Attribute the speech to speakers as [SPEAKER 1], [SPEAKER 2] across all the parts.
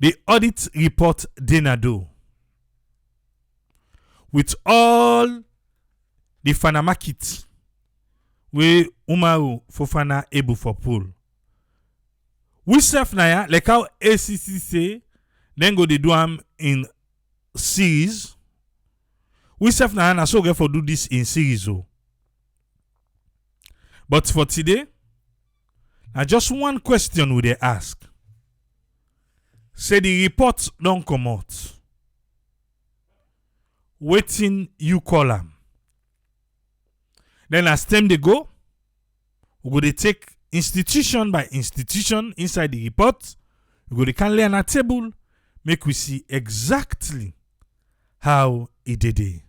[SPEAKER 1] the audit report Denado with all the Fana market we Umaru Fofana able for pull. We self na ya like how ACC say then go they do am in series. We self na ya na so get for do this in series oh. But for today, now just one question would they ask. Say the report don't come out. Waiting you call am. Then as time they go, we go they take institution by institution inside the report. We go they can lay on a table, make we see exactly how it did it.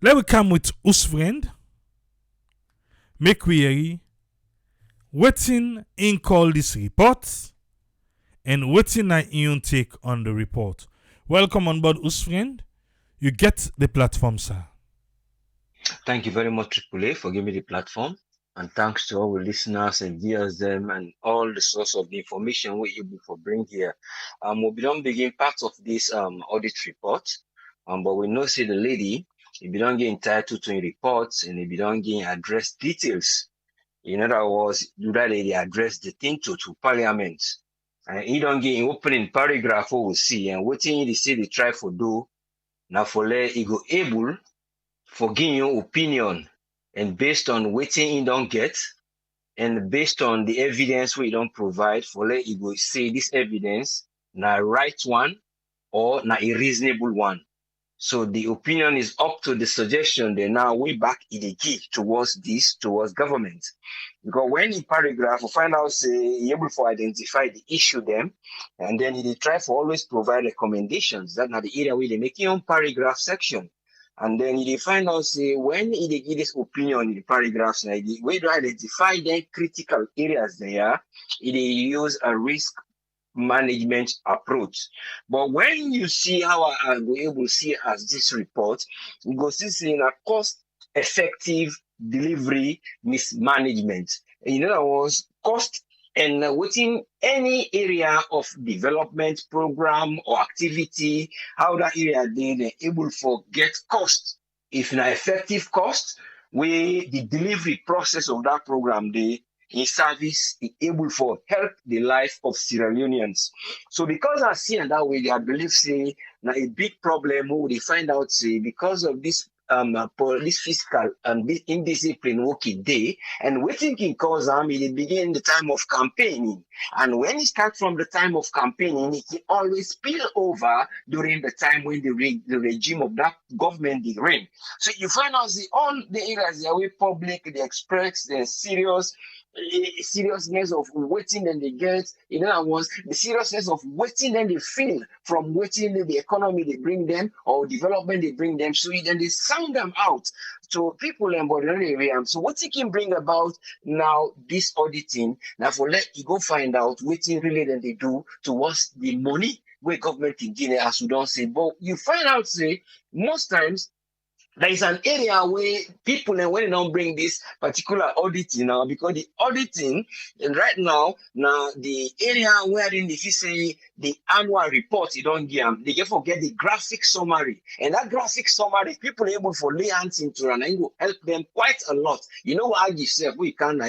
[SPEAKER 1] Let me come with us friend. Make we hear waiting in call this report and waiting na in take on the report. Welcome on board us friend. You get the platform, sir.
[SPEAKER 2] Thank you very much, Triple A, for giving me the platform. And thanks to all the listeners and viewers them and all the source of the information we're able to bring here. We'll be done begin part of this audit report. But we know see the lady, if you don't get entitled to reports and if you don't get address details, in other words, do that lady address the thing to parliament. And you don't get opening paragraph we will see and waiting you see the try for do now for let you go able for giving your opinion and based on waiting you don't get and based on the evidence we don't provide for let you go say this evidence na right one or na a reasonable one. So the opinion is up to the suggestion they now way back in the key towards government. Because when in paragraph we find out say able to identify the issue them and then they try to always provide recommendations. That's not the area where they make your own paragraph section. And then they find out say when they give this opinion in the paragraphs, like the way to identify the critical areas there, they use a risk management approach. But when you see how I go able to see as this report, you go see in a cost effective delivery mismanagement. In other words, cost and within any area of development program or activity, how that area they able to get cost. If an effective cost, where the delivery process of that program they in service is able for help the life of Sierra Leoneans. So because I see in that way, I believe say now a big problem who they find out say because of this this fiscal this indiscipline working day and waiting can cause it begin the time of campaigning. And when it starts from the time of campaigning, it can always spill over during the time when the regime of that government is reign. So you find out all the areas that we public, they express the seriousness of waiting and they get, in other words, the seriousness of waiting and they feel from waiting the economy they bring them or development they bring them. So then they sound them out to people in Border area. So what you can bring about now this auditing, now for let you go find out waiting really than they do towards the money where government in Guinea as we don't say. But you find out say most times there is an area where people and when they don't bring this particular auditing now because the auditing and right now the area where in if you say the annual report you don't get them, they get forget the graphic summary and that graphic summary people are able for lay hands into and it will help them quite a lot. You know what I yourself we can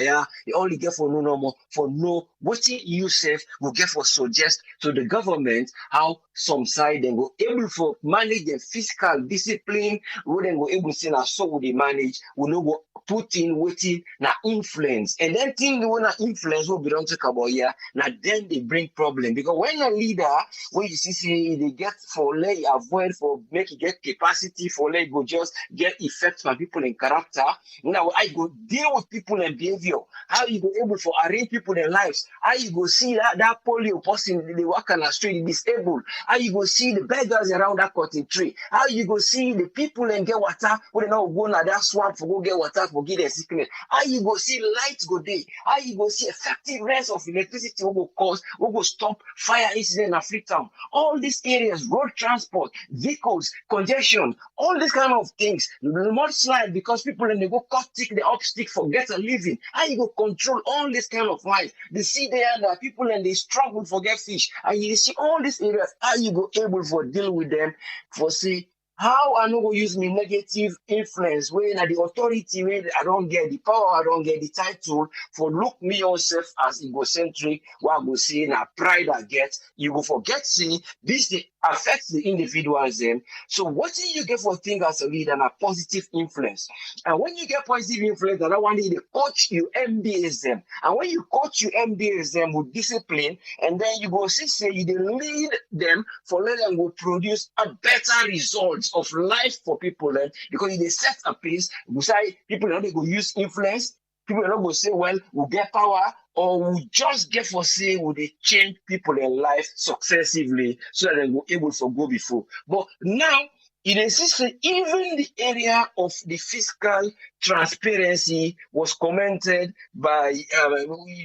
[SPEAKER 2] you only get for no more for no what you self will get for suggest to the government how some side then go able for manage the fiscal discipline where then go able to say now so will they manage will not go put in waiting now influence and then thing they want to influence what we don't talk about here now then they bring problem because when a leader when you see they get for lay avoid for make it get capacity for lay go just get effect from people in character now I go deal with people and behavior how you go able for arrange people in lives How you go see that polio person they walk on the street disabled? How you go see the beggars around that cotton tree? How you go see the people and get water when they not go na that swamp for go get water for get their sickness? How you go see light go day? How you go see effectiveness of electricity who go cause, who go stop fire incident in Freetown? All these areas, road transport, vehicles, congestion, all these kind of things. Remote slide because people and they go cut stick, the up stick for get a living. How you go control all this kind of life? They see there that people and they struggle for get fish. And you see all these areas, how you go able for deal with them for say how I no go use me negative influence when the authority when I don't get the power, I don't get the title for look me yourself as egocentric, what I go say na pride I get, you go forget see this they affects the individuals then. So what do you get for thing as a leader and a positive influence? And when you get positive influence, I don't want you to coach you MBS them. And when you coach you MBS them with discipline, and then you go see say you lead them for let them go produce a better results of life for people then because they set a pace, we say people are not go use influence, people are not going to say, well, we'll get power, or we just get for say will they change people in life successively so that they will able to go before. But now it exists even the area of the fiscal transparency was commented by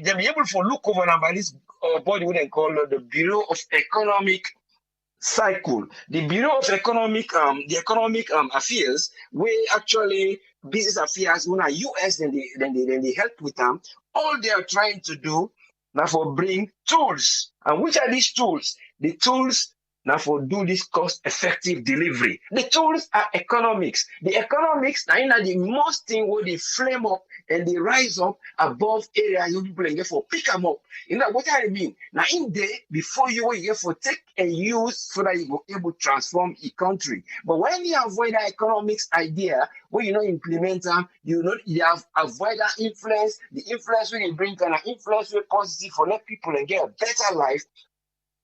[SPEAKER 2] they be able to look over and by this body what they call the Bureau of Economic Cycle. The Bureau of Economic Affairs, where actually business affairs when are US then they help with them. All they are trying to do now for bring tools. And which are these tools? The tools now for do this cost-effective delivery. The tools are economics. The economics now the most thing where they flame up and they rise up above areas you people and get for pick them up. You know what I mean? Now in there before you get for take and use so that you go able to transform a country. But when you avoid that economics idea, when you not implement them, you have avoid that influence. The influence when you bring kind of influence will positive for let people and get a better life.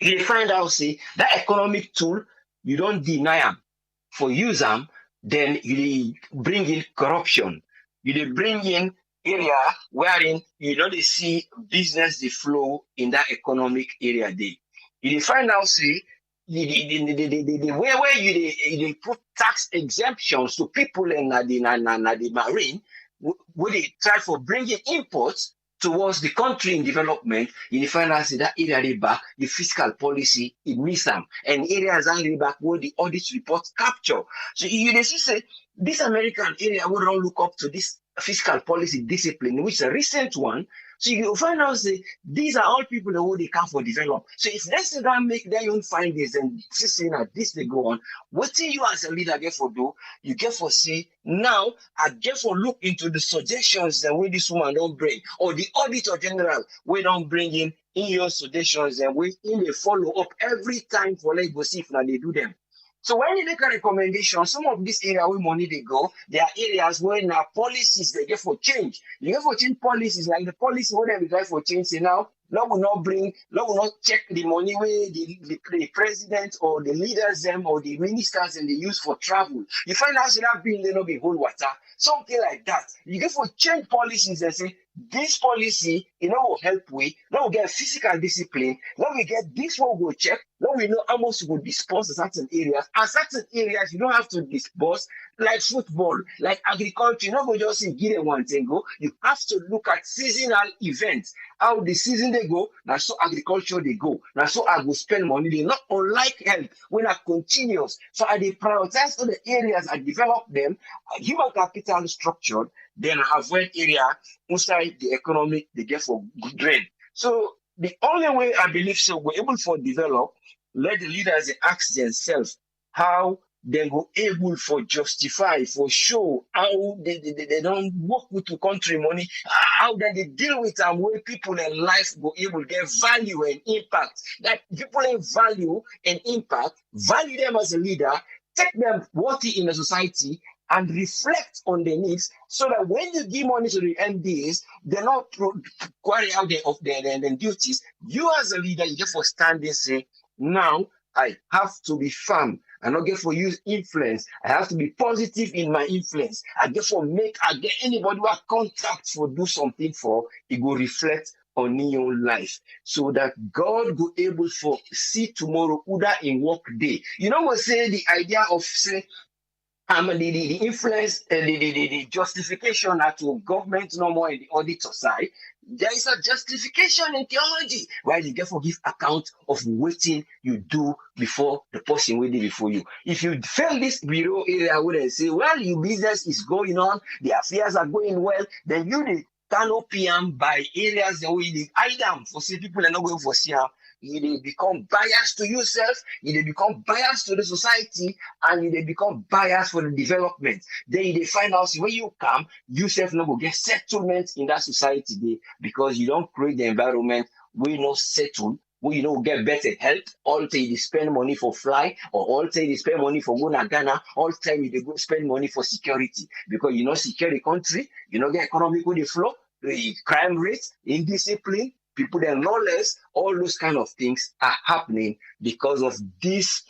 [SPEAKER 2] You find out, see, that economic tool, you don't deny them. For use them, then you bring in corruption. You bring in area wherein you don't see business the flow in that economic area there. You find out, see, the way where you put tax exemptions to people in the marine, where they try for bringing imports towards the country in development, you find out that area back, the fiscal policy, it miss them. And areas are back where the audit reports capture. So you see say this American area will not look up to this fiscal policy discipline, which is a recent one. So you find out say these are all people who they come for develop. So if let's say that make their own findings and see that this they go on, what do you as a leader get for do? You get for see now I get for look into the suggestions that way this woman don't bring, or the auditor general we don't bring in your suggestions and we in the follow up every time for let go see if now they do them. So when you make a recommendation, some of this area where money they go, there are areas where now policies they get for change. You get for change policies like the policy where they try for change. Say now, law will not check the money where the president or the leaders them or the ministers and they use for travel. You find out that bill they not be whole water, something like that. You get for change policies and say this policy, will help we. Now we get physical discipline. Now we get this one go check. Now we know how much we will dispose to certain areas. And certain areas you don't have to dispose, like football, like agriculture. You go just say give them one thing go. You have to look at seasonal events. How the season they go, now so agriculture they go. Now so I go spend money. They not unlike health when I continuous. So I they prioritize all the areas I develop them, human capital structured, then I avoid area inside the economic they get for good drain. So the only way I believe so we're able to develop, let the leaders ask themselves how they go able for justify, for show how they don't work with the country money, how then they deal with them where people in life go able to get value and impact. That people in value and impact, value them as a leader, take them worthy in the society and reflect on their needs so that when you give money to the MDAs, they're not carry out their duties. You as a leader, you get for stand and say, now I have to be firm. I not get for use influence. I have to be positive in my influence. I get anybody who have contact for do something for, it will reflect on your life so that God will able for see tomorrow either in work day. You know what say the idea of say the influence the justification that to government no more in the auditor side. There is a justification in theology where you therefore give account of waiting you do before the person waiting before you. If you fail this bureau area where they say, well, your business is going on, the affairs are going well, then you need canopy by areas that we need item for see people are not going for see you become biased to yourself, you become biased to the society, and you become biased for the development. Then you find out when you come, yourself no go get settlement in that society there because you don't create the environment where you not settle, where you don't get better health. All the time you spend money for fly, or all the time you spend money for go to Ghana, all the time you go spend money for security because you not secure the country, you not get economic with the flow, the crime rate, indiscipline, people that lawless, all those kind of things are happening because of this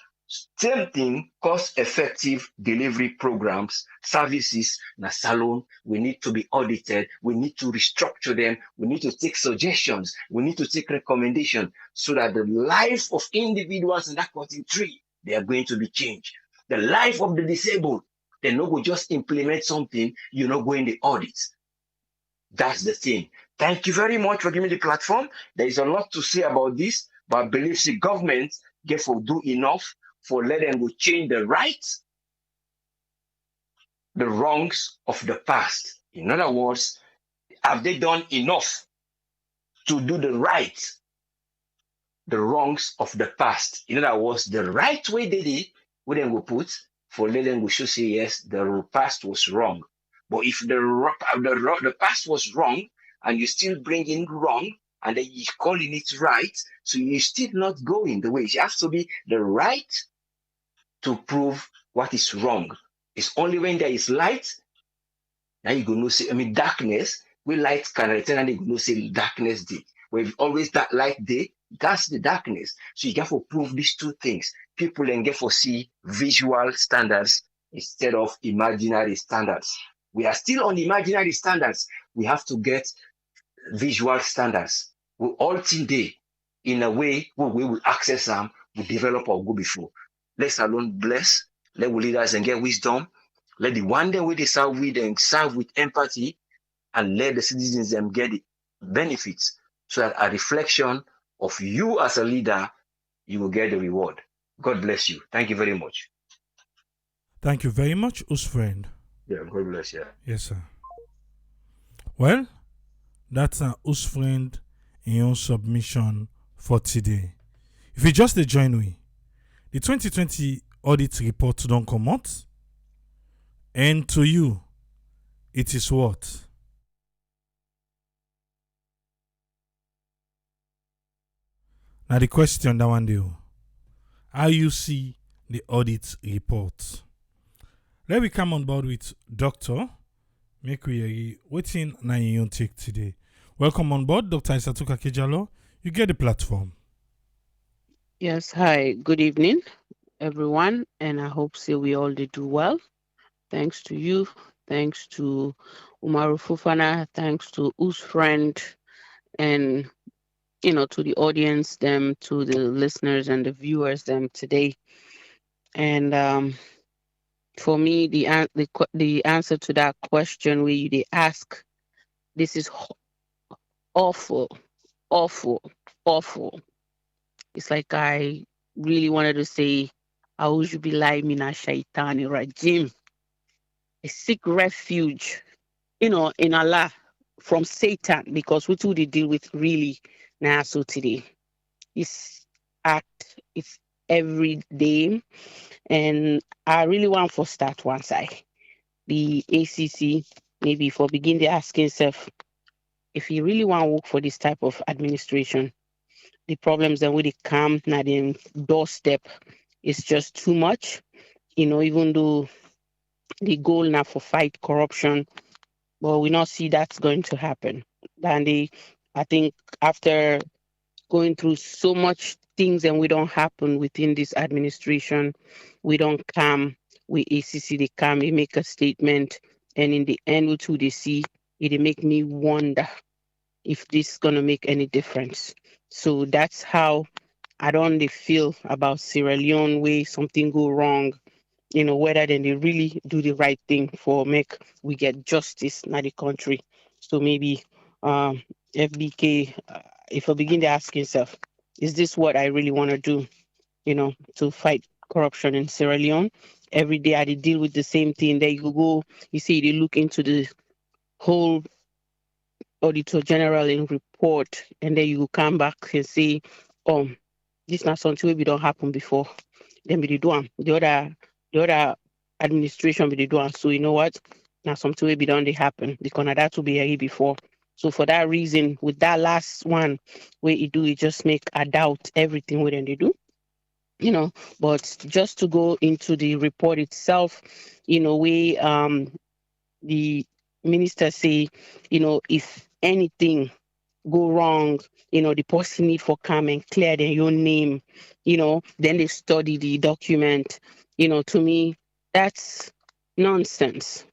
[SPEAKER 2] same thing, cost-effective delivery programs, services, na salon, we need to be audited, we need to restructure them, we need to take suggestions, we need to take recommendations so that the life of individuals in that country, they are going to be changed. The life of the disabled, they no go just implement something, you're not going to audit. That's the thing. Thank you very much for giving me the platform. There is a lot to say about this, but I believe the government therefore do enough for let them go change the rights, the wrongs of the past. In other words, have they done enough to do the right, the wrongs of the past? In other words, the right way they did, we then go put for let them go should say yes, the past was wrong. But if the past was wrong and you still bring in wrong and then you're calling it right, so you're still not going the way. It has to be the right to prove what is wrong. It's only when there is light, now you gonna say, darkness, we light can return and you gonna say darkness day. Where if always that light day, that's the darkness. So you get to prove these two things. People then get to see visual standards instead of imaginary standards. We are still on imaginary standards. We have to get visual standards. We all think they, in a way, we will access them, we develop or go before. Let's alone bless. Let we leaders and get wisdom. Let the one day we they serve with and serve with empathy, and let the citizens them get the benefits so that a reflection of you as a leader, you will get the reward. God bless you. Thank you very much.
[SPEAKER 1] Thank you very much, us friend.
[SPEAKER 2] Yeah, God bless you.
[SPEAKER 1] Yes, sir. Well, that's an us friend in your submission for today. If you just join me, the 2020 audit report don't come out, and to you, it is what? Now the question that one day, how you see the audit report? Let me come on board with Doctor. Make we waiting na you take today. Welcome on board, Dr. Isatuka Kejalo. You get the platform.
[SPEAKER 3] Yes, hi, good evening, everyone, and I hope we all did do well. Thanks to you, thanks to Umaru Fufana, thanks to Us friend, and to the audience, them, to the listeners and the viewers, them today. And for me, the answer to that question where they ask, this is awful, awful, awful. It's like I really wanted to say, Auzu billahi mina shaitani rajim. I seek refuge, in Allah from Satan, because we too they deal with really now so today. This act is every day, and I really want to start one side. The ACC maybe for begin the asking self if you really want to work for this type of administration. The problems that when they come na the doorstep is just too much. Even though the goal now for fight corruption, but we not see that's going to happen. And I think after going through so much things and we don't happen within this administration, we don't come, we ACC, they come, they make a statement, and in the end, we too, they see, it make me wonder if this is gonna make any difference. So that's how I don't dey feel about Sierra Leone where something go wrong, whether then they really do the right thing for make we get justice in the country. So maybe FBK, if I begin to ask himself, is this what I really want to do, to fight corruption in Sierra Leone? Every day I dey deal with the same thing. There you go, you see, they look into the whole auditor general in report, and then you come back and say, this not something wey don't happen before. Then we dey do am. The other administration we dey do am. So you know what? Now something wey don't dey happen because na that will be here before. So for that reason, with that last one, where you do, it just make I doubt everything wey they do. But just to go into the report itself, we the minister say, if anything go wrong, the person need for come and clear their own name, then they study the document. To me, that's nonsense.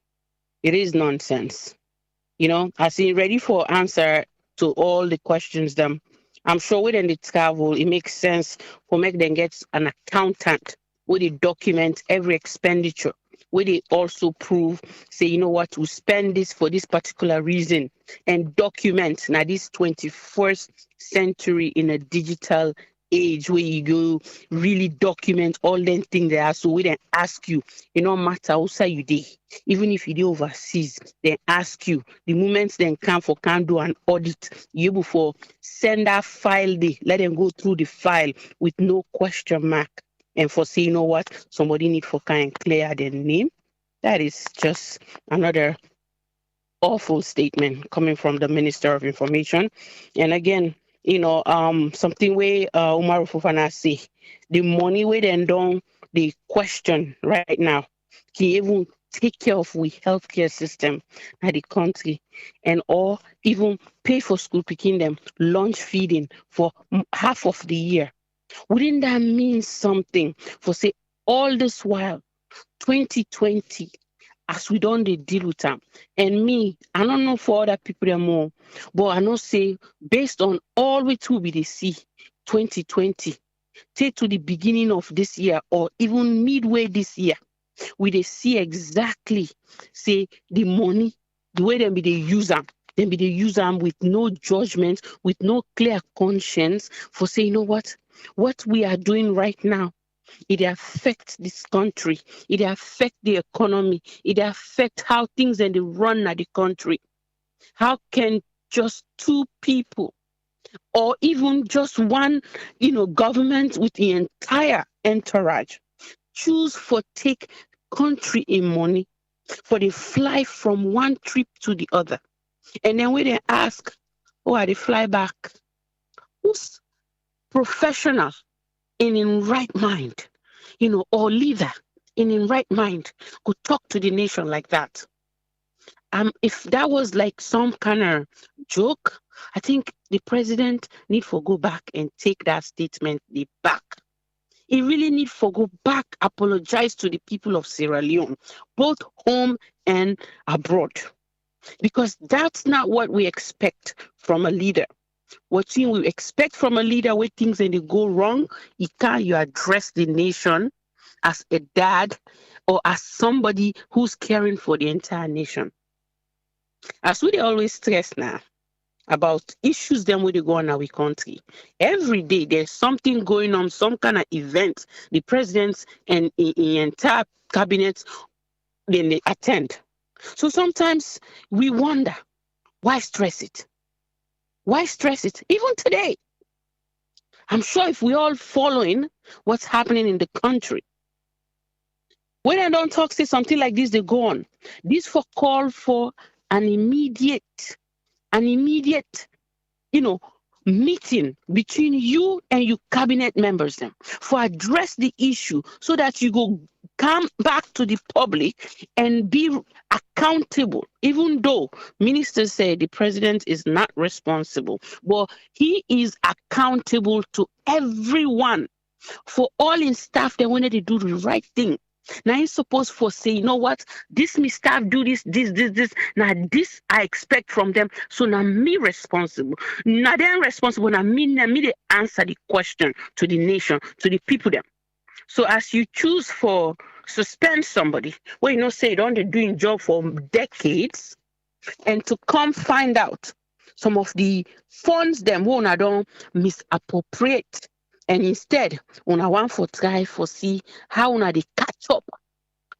[SPEAKER 3] It is nonsense. I see ready for answer to all the questions them. I'm sure when they travel, it makes sense for make them get an accountant where they document every expenditure, where they also prove, say, you know what, we spend this for this particular reason, and document now this 21st century in a digital age where you go really document all them things there. So we then ask you, no matter how say you did, even if you did overseas, then ask you the moments then come for can do an audit, you before send that file they let them go through the file with no question mark, and for say, you know what, somebody need for kind clear their name. That is just another awful statement coming from the Minister of Information. And again, something where Umar Fufana say, the money where they don't the question right now, can even take care of we healthcare system at the country, and or even pay for school picking them lunch feeding for half of the year. Wouldn't that mean something for say all this while 2020 as we don't deal with them? And me, I don't know for other people them more, but I know say based on all we two we they see 2020 take to the beginning of this year or even midway this year, we they see exactly say the money, the way them be they use them. Then be they use them with no judgment, with no clear conscience for say, you know what we are doing right now, it affects this country, it affects the economy, it affects how things and they run at the country. How can just two people or even just one, government with the entire entourage choose for take country in money for the fly from one trip to the other? And then when they ask, oh, are they fly back? Who's professional in right mind, or leader in right mind could talk to the nation like that? If that was like some kind of joke, I think the president need for go back and take that statement back. He really need for go back, apologize to the people of Sierra Leone, both home and abroad, because that's not what we expect from a leader. What we expect from a leader where things and they go wrong, you address the nation as a dad or as somebody who's caring for the entire nation. As we always stress now about issues then when they go on our country, every day there's something going on, some kind of event, the presidents and the entire cabinet, then they attend. So sometimes we wonder, why stress it? Why stress it? Even today, I'm sure if we all following what's happening in the country, when I don't talk, say something like this, they go on. This for call for an immediate, meeting between you and your cabinet members them for address the issue so that you go come back to the public and be accountable. Even though ministers say the president is not responsible, but he is accountable to everyone for all in staff that wanted to do the right thing. Now you supposed for say, you know what, this me staff do this. Now this I expect from them. So now me responsible. Now them responsible. Now me they answer the question to the nation, to the people them. So as you choose for suspend somebody, well, you know, say don't they doing job for decades, and to come find out some of the funds them who una don't misappropriate, and instead una want for try for see how una they catch up.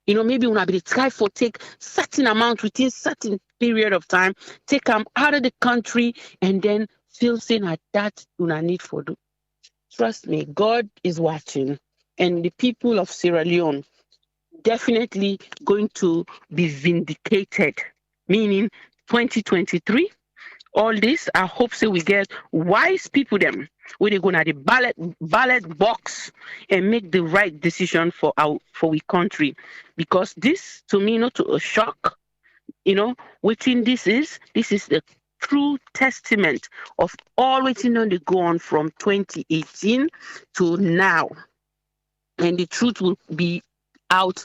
[SPEAKER 3] You know, maybe una be try for take certain amount within certain period of time, take them out of the country, and then feel saying that una need for do. Trust me, God is watching, and the people of Sierra Leone definitely going to be vindicated. Meaning 2023, all this, I hope so we get wise people them where they go to the ballot box and make the right decision for we country. Because this to me not to a shock, you know, waiting this is the true testament of all waiting on the go on from 2018 to now. And the truth will be out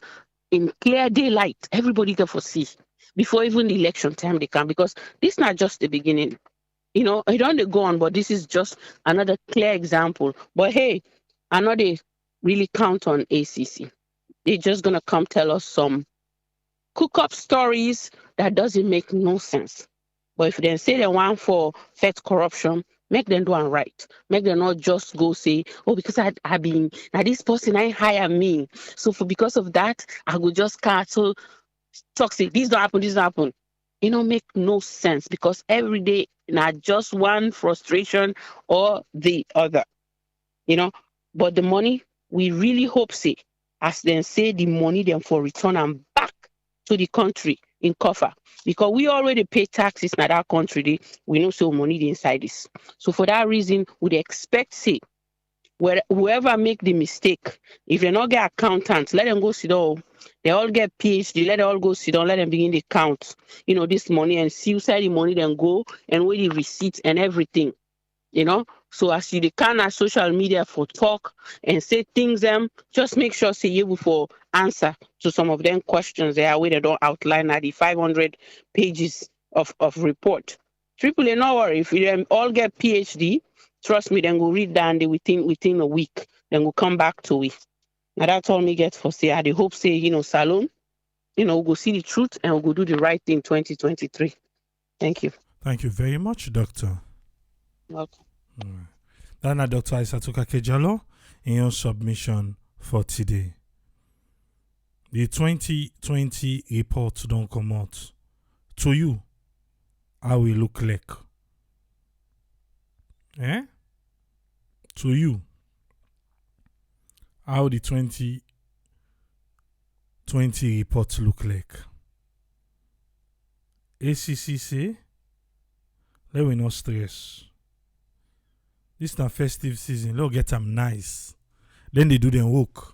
[SPEAKER 3] in clear daylight. Everybody can foresee before even the election time they come, because this is not just the beginning. You know, I don't go on, but this is just another clear example. But hey, I know they really count on ACC. They're just gonna come tell us some cook up stories that doesn't make no sense. But if they say they want for fight corruption, make them do it right. Make them not just go say, oh, because I been now this person I hire me. So for because of that, I will just cancel toxic. This don't happen. You know, make no sense, because every day not just one frustration or the other. You know, but the money we really hope say, as then say the money then for return and back to the country in coffer, because we already pay taxes in that country. We know so money dey inside this. So for that reason, we'd expect say whoever make the mistake, if they not get accountants, let them go sit down. They all get PhD, let them all go sit down, let them begin to count, you know, this money and see where the money then go and where the receipts and everything, you know. So as you can at social media for talk and say things just make sure say you for answer to some of them questions there where they don't outline at the 500 pages of report. Triple A, no worry, if you them all get PhD, trust me, then go read down the within a week, then we'll come back to it. Now that's all me get for say. I hope say, you know, Salon, you know, we'll go see the truth and we'll go do the right thing 2023. Thank you.
[SPEAKER 1] Thank you very much, Doctor.
[SPEAKER 3] Welcome.
[SPEAKER 1] Dana Dr. Aisatoka Kejalo in your submission for today. The 2020 report don't come out. To you, how will look like? Eh? To you, how the 2020 report look like? ACC say, let we not stress. This na festive season. Let's get them nice. Then they do them work.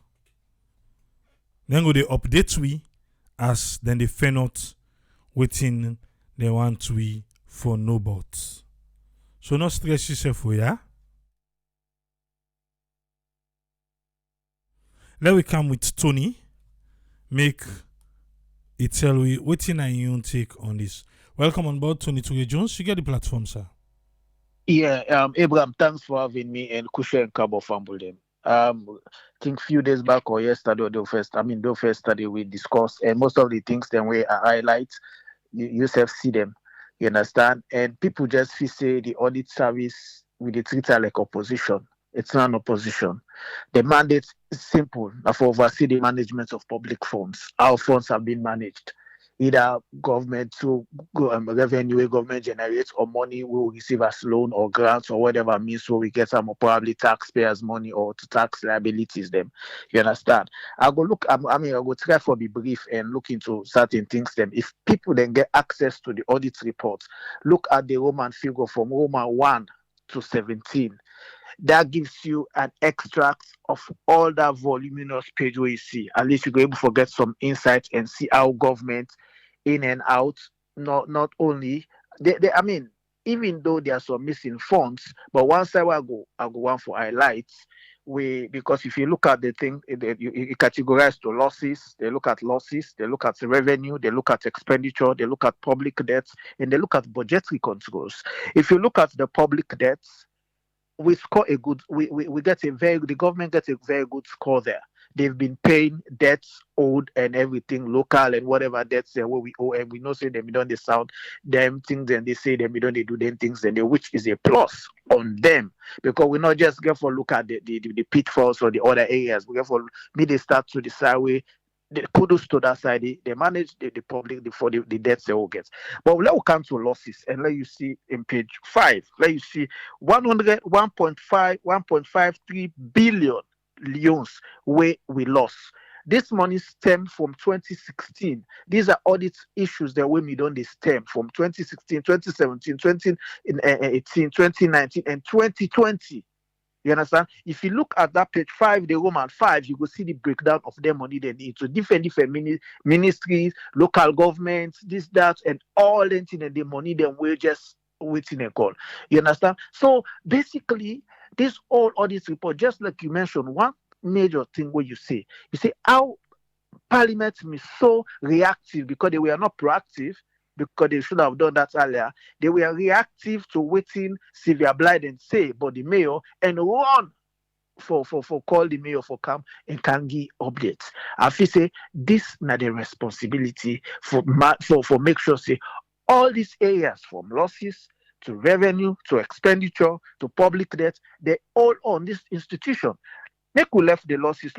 [SPEAKER 1] Then go they update we as then they fair not waiting they want we for no bots. So no stress yourself for ya. Let we come with Tony. Make it tell we waiting and you take on this. Welcome on board, Tony Touye Jones. You get the platform, sir.
[SPEAKER 4] Yeah, Abraham, thanks for having me, and Kusha and Cabo Fambulem. I think few days back or yesterday or the first study we discussed, and most of the things then we highlight, you yourself see them, you understand? And people just feel say the audit service with the treat her like opposition. It's not an opposition. The mandate is simple, for oversee the management of public funds. How funds have been managed. Either government to revenue government generates, or money we will receive as loan or grants or whatever means, so we get some probably taxpayers' money or to tax liabilities them. You understand? I go try for be brief and look into certain things them. If people then get access to the audit reports, look at the Roman figure from Roman 1 to 17. That gives you an extract of all that voluminous page where you see. At least you go able to get some insight and see how government in and out, not only even though there are some missing funds, but once I go one for highlights, because if you look at the thing, you categorize to losses. They look at losses, they look at revenue, they look at expenditure, they look at public debts, and they look at budgetary controls. If you look at the public debts, we score a good, we get a very, the government gets a very good score there. They've been paying debts owed and everything, local and whatever debts there where we owe, and we know say them, we don't they sound them things, and they say them, we don't they do them things, and they, which is a plus on them, because we not just get for look at the pitfalls or the other areas. We get for me they start to decide way. The kudos to that side, they manage the public for the debts they all get. But let us come to losses and let you see in page 5. Let you see 1.53 billion loans where we lost. This money stemmed from 2016. These are audit issues that when we don't they stem from 2016, 2017, 2018, 2019, and 2020. You understand? If you look at that page 5, the Roman 5, you will see the breakdown of their money they need. So different ministries, local governments, this, that, and all the thing, and the money them will just waiting a call. You understand? So basically, this all audit report, just like you mentioned, one major thing where you say how Parliament is so reactive because they were not proactive, because they should have done that earlier. They were reactive to waiting Sylvia Blyden say about the mayor and run for call the mayor for come and can give updates. I feel say this not the responsibility for make sure say all these areas from losses to revenue to expenditure to public debt, they all on this institution. Make we left the losses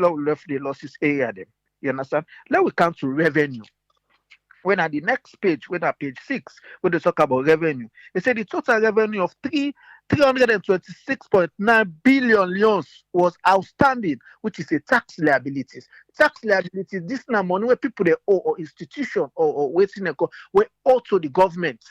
[SPEAKER 4] area them. You understand? Let we come to revenue. When at the next page, when at page 6, when they talk about revenue, they say the total revenue of 326.9 billion leons was outstanding, which is a tax liabilities. Tax liabilities, this now money where people they owe or institution or waiting where owe to the government.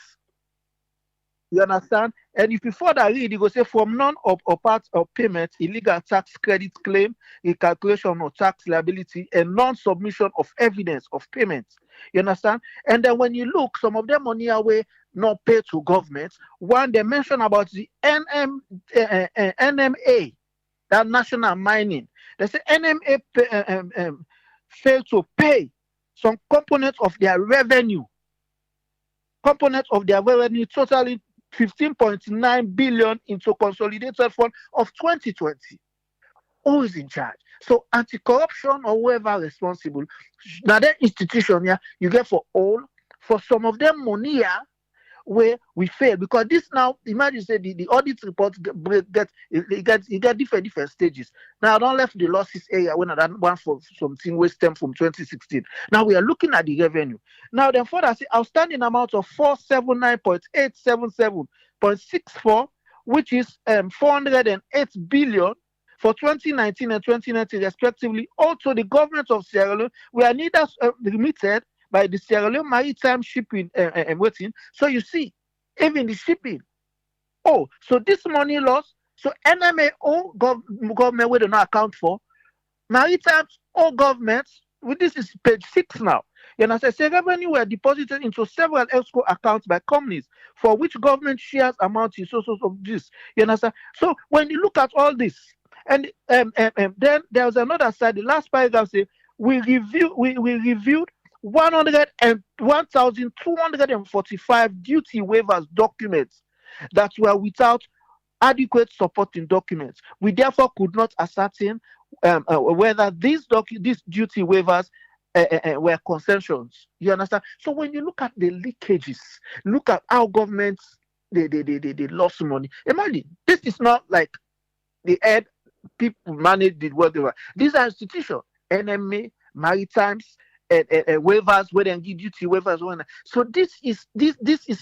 [SPEAKER 4] You understand? And if you further read, you go say from none or part of payment, illegal tax credit claim, recalculation of tax liability, and non-submission of evidence of payment. You understand? And then when you look, some of them money away not paid to government. One, they mention about the NMA, that national mining. They say NMA failed to pay some components of their revenue. Totaling 15.9 billion into consolidated fund of 2020. Who is in charge? So anti-corruption or whoever responsible, now that institution here, you get for all, for some of them money here, where we fail, because this now, imagine say the audit report get different stages. Now I don't left the losses area when I done one for something we stem from 2016. Now we are looking at the revenue. Now then further say outstanding amount of 479.877.64, which is 408 billion for 2019 and 2020 respectively. Also the government of Sierra Leone were neither remitted by the Sierra Leone Maritime Shipping and waiting. So you see, even the shipping. Oh, so this money loss, so NMA all government we do not account for. Maritime all governments, this is page 6 now. You understand? Say revenue were deposited into several escrow accounts by companies for which government shares amount is so of this. You understand? So when you look at all this, and then there's another side, the last paragraph say we reviewed 1,245 duty waivers documents that were without adequate supporting documents. We therefore could not ascertain whether these duty waivers were concessions. You understand? So when you look at the leakages, look at how governments they lost money. Imagine this is not like the head people manage the whatever. These are institutions, NMA, Maritimes, and waivers where they give duty waivers. So this is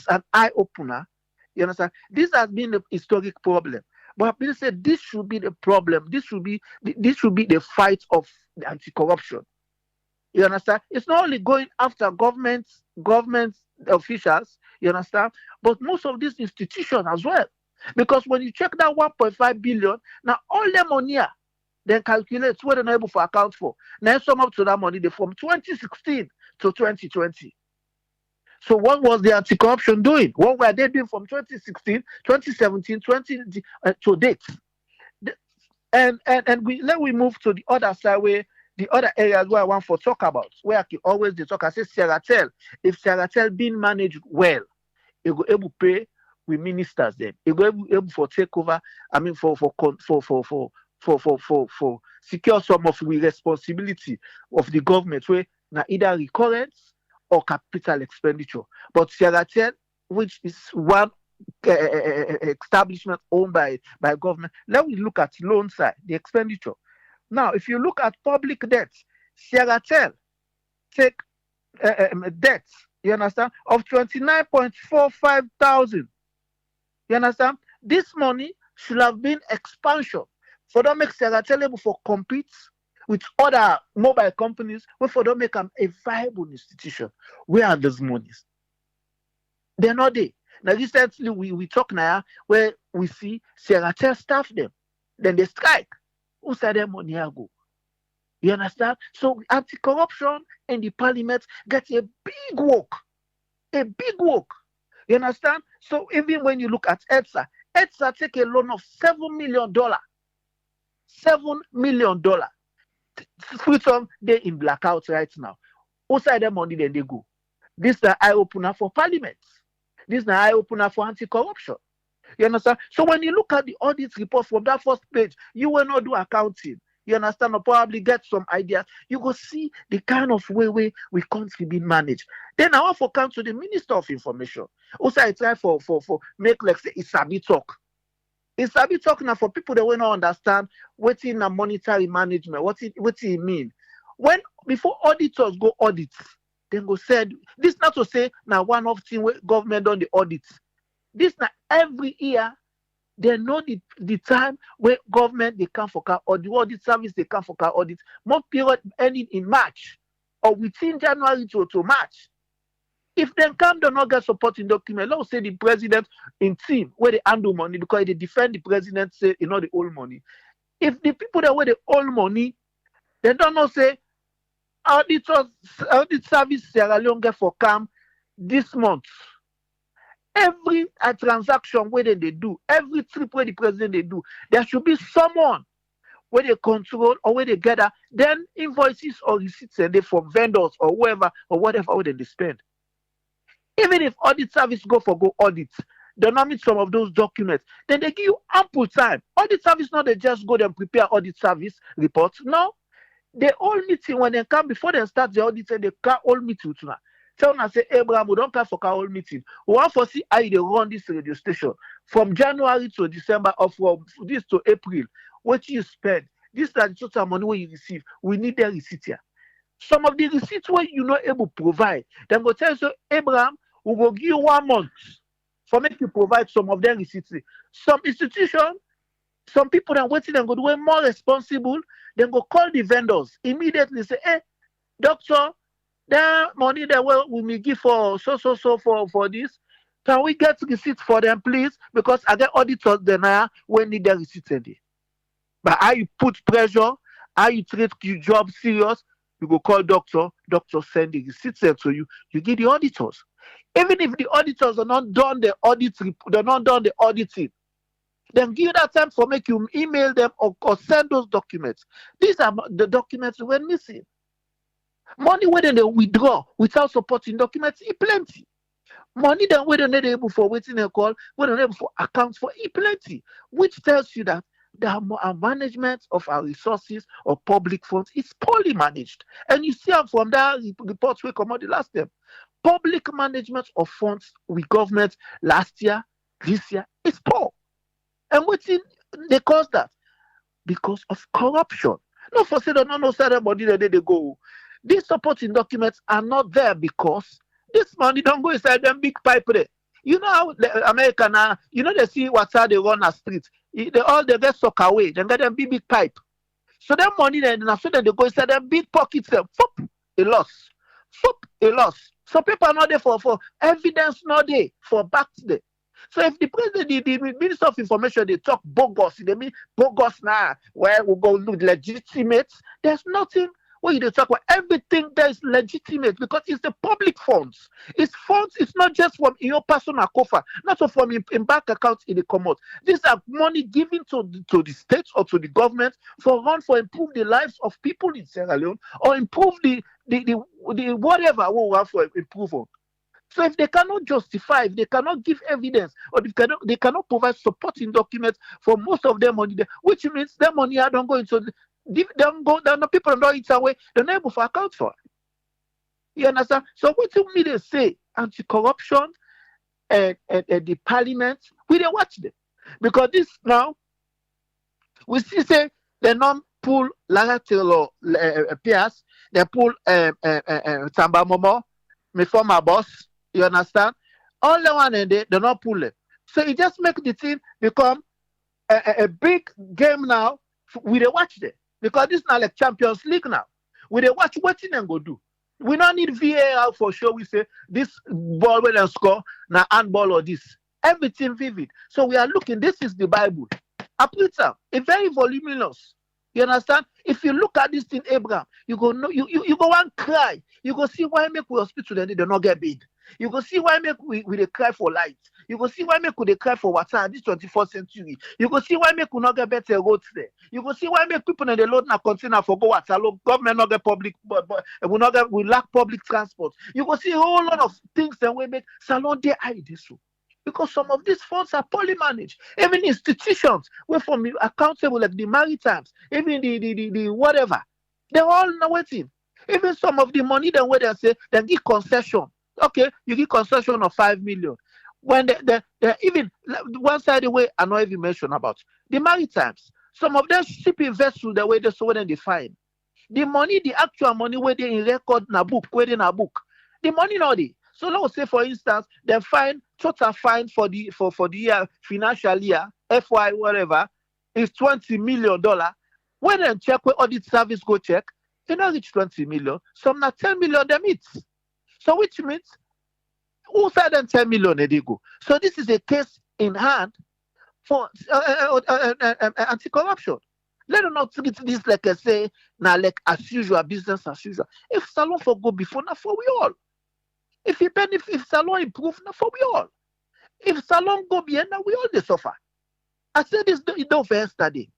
[SPEAKER 4] an eye opener. You understand? This has been a historic problem. But people say this should be the problem. This should be the fight of the anti-corruption. You understand? It's not only going after government officials, you understand, but most of these institutions as well. Because when you check that 1.5 billion, now all the money here, then calculate what they're able to account for. Now sum up to that money from 2016 to 2020. So what was the anti-corruption doing? What were they doing from 2016, 2017, to date? And we move to the other side where the other areas where I want to talk about, where I can always they talk. I say Sierra if Sierra being managed well, it go able pay with ministers then. It go able for take over. I mean for secure some of the responsibility of the government where now either recurrence or capital expenditure. But Sierra, which is one establishment owned by government. Let me look at loan side, the expenditure. Now, if you look at public debt, Sierra take debts, you understand, of 29.45 thousand. You understand? This money should have been expansion for them make Sierra able for compete with other mobile companies, where for them make them a viable institution. Where are those monies? They're not there. Now recently we talk now where we see Sierra staff them, then they strike. Who said their money go? You understand? So anti-corruption and the parliament get a big work. A big work. You understand? So even when you look at EDSA take a loan of $7 million. $7 million. Freedom they in blackout right now. Outside the money then they go. This is the eye opener for parliament. This is the eye opener for anti-corruption. You understand? So when you look at the audit report from that first page, you will not do accounting. You understand? Or probably get some ideas. You will see the kind of way we country being managed. Then I want to come to the Minister of Information. Also, I try for make like say it's Isabi talk. Isabi talk now for people that will not understand what's in a monetary management. What it mean? When before auditors go audit, then go said this not to say now one of thing where government done the audit. This now every year they know the time where government they come for car or the audit service they come for car audit. More period ending in March or within January to March. If they come, they not get supporting document. Let's say the president in team where they handle money because they defend the president say you know the old money. If the people that where the old money, they don't know say audit service Sierra Leone get for come this month. Every transaction where they do, every trip where the president they do, there should be someone where they control or where they gather, then invoices or receipts and they from vendors or whoever or whatever where they spend. Even if audit service go audit, they not meet some of those documents, then they give you ample time. Audit service not they just go and prepare audit service reports. No, they all meeting when they come before they start the audit and they can all meet with now. Tell me, say, Abraham, we don't come for all meeting. We want to see how they run this radio station from January to December or from this to April. What you spend, this is the total money where you receive. We need the receipt here. Some of the receipts where you're not able to provide, then go tell you, so, Abraham, we will give you 1 month for make you provide some of them receipts. Some institution, some people that waiting and go do more responsible, then go call the vendors immediately. Say, hey, doctor, that money that we may give for so for this. Can we get receipts for them, please? Because I get auditors then when need the receipts in there. But how you put pressure, how you treat your job serious, you go call doctor send the receipts to you. You give the auditors. Even if the auditors are not done the audit, they're not done the auditing, then give that time for make you email them or send those documents. These are the documents we're missing. Money where they withdraw without supporting documents, plenty. Money then where they're not able for waiting a call, where they're able for accounts for plenty, which tells you that our management of our resources or public funds is poorly managed. And you see from that report we come out the last time. Public management of funds with government last year, this year is poor. And what's in they cause that? Because of corruption. Not for say no ceremony that they go. These supporting documents are not there because this money don't go inside them big pipe there. You know how the American they see what's how they run a street. They get suck away, then get them big pipe. So that money then so that they go inside them big pockets them. A loss. A loss. So people are not there for evidence, not there for back there. So if the president, the Minister of Information, they talk bogus, they mean bogus now, where we go look legitimate, there's nothing When you dey talk about everything that is legitimate because it's the public funds. It's funds, it's not just from your personal coffers, not so from in bank accounts in the commode. These are money given to the states or to the government for improve the lives of people in Sierra Leone or improve the whatever we want for improve on. So if they cannot justify, if they cannot give evidence, or they cannot provide supporting documents for most of their money, which means their money I don't go into the people don't eat away, they're not able to account for. You understand? So what do me they say? Anti-corruption and the parliament, we don't watch them. Because this now, we see say they non pull Lara Taylor Pierce, they pull Tamba Momo, my former boss. You understand? All the one and they not pull it. So it just make the thing become a big game now. We dey watch them because this now like Champions League now. We dey watch what thing go do. We don't need VAR for sure. We say this ball when they score now handball or this everything vivid. So we are looking. This is the Bible. Aprita, a very voluminous. You understand? If you look at this thing, Abraham, you go no, you go and cry. You go see why make we hospital then they do not get bid. You go see why make we they cry for light. You go see why make we they cry for water this 24th century. You go see why make we not get better roads there. You go see why make people in the load na container for go water. Government not get public, but we lack public transport. You go see a whole lot of things that we make salon there I this so. Because some of these funds are poorly managed. Even institutions, where from accountable like the Maritimes, even the whatever, they're all now waiting. Even some of the money then where they say they give concession. Okay, you give concession of 5 million. When they even one side the way I know even mention about the Maritimes, some of them shipping vessels the way they so when they find the money, the actual money where they in record na book, where they na book, the money not there. So let's say, for instance, they find total fine for the year financial year FY whatever is $20 million. When they check where audit service go check, they not reach 20 million. Some na 10 million them it. So which means who said them 10 million they go. So this is a case in hand for anti-corruption. Let us not treat this like I say now like as usual, business as usual. If Salon for go before, now for we all. If you benefit, if Salon improve, now for we all. If Salon go behind, now we all they suffer. I said this don't for yesterday.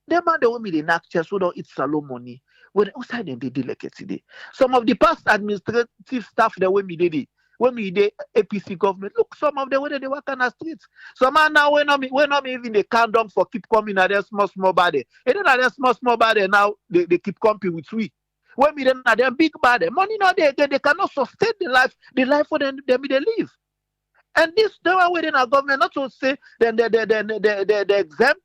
[SPEAKER 4] Them man they want me the knock chest who don't eat Salon money. When outside them they do like it today. Some of the past administrative staff that when me did it. When we did APC government, look, some of them when they work on the streets. Some man now when not even they count down for keep coming at their small body. And then at their small body now they keep coming with we. When we then at their big body, money now they cannot sustain the life for them they live. And this they were within our government not to say then they exempt.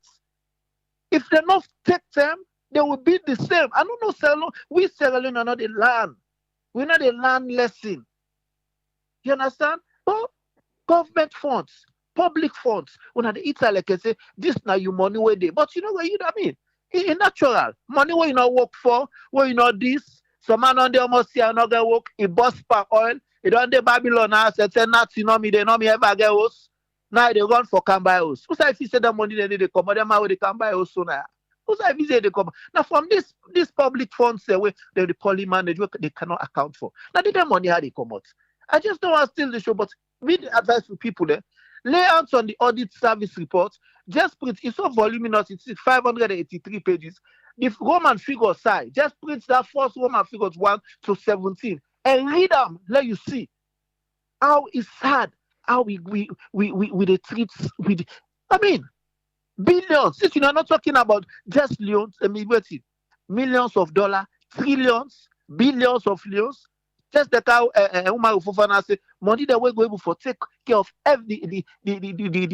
[SPEAKER 4] If they not take them, they will be the same. I don't know, Sierra Leone are not the land. We're not a land lesson. You understand? But government funds, public funds, when they eat like I say, this now you money where they. But you know what you know what I mean? It's natural. Money where you not work for, where you not this. Some man on the almost see another work, it bust per oil, it on the Babylon house, they say not you know me, they know me ever get house. Now they run for can buy house. Who say if you say that money they come, but them how they can buy house so now. Who say if you say they come? Now from this public funds way they poorly managed, they cannot account for. Now they money how they come out. I just don't want to steal the show, but we advise to people there. Lay out on the audit service report. Just print. It's so voluminous. It's 583 pages. The Roman figure side. Just print that first Roman figures 1 to 17 and read them. Let you see how it's sad. How we the treat with. I mean, billions. Since you're not talking about just leons. I mean, wait, millions of dollars, trillions, billions of leons. Just the how Umaru Fofana say money that we're going to take care of the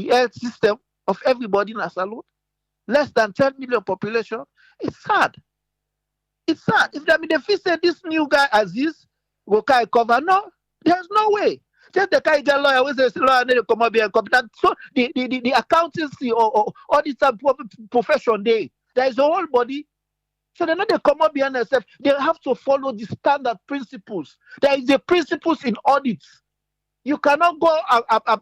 [SPEAKER 4] health system of everybody in Salon. Less than 10 million population. It's sad. It's sad. If they say this new guy Aziz will cover, no, there's no way. Just the guy get lawyer, always say lawyer need to come up here and competent. So the accountancy or auditor profession there is a whole body. So they're not they come up behind themselves. They have to follow the standard principles. There is a principles in audits. You cannot go up,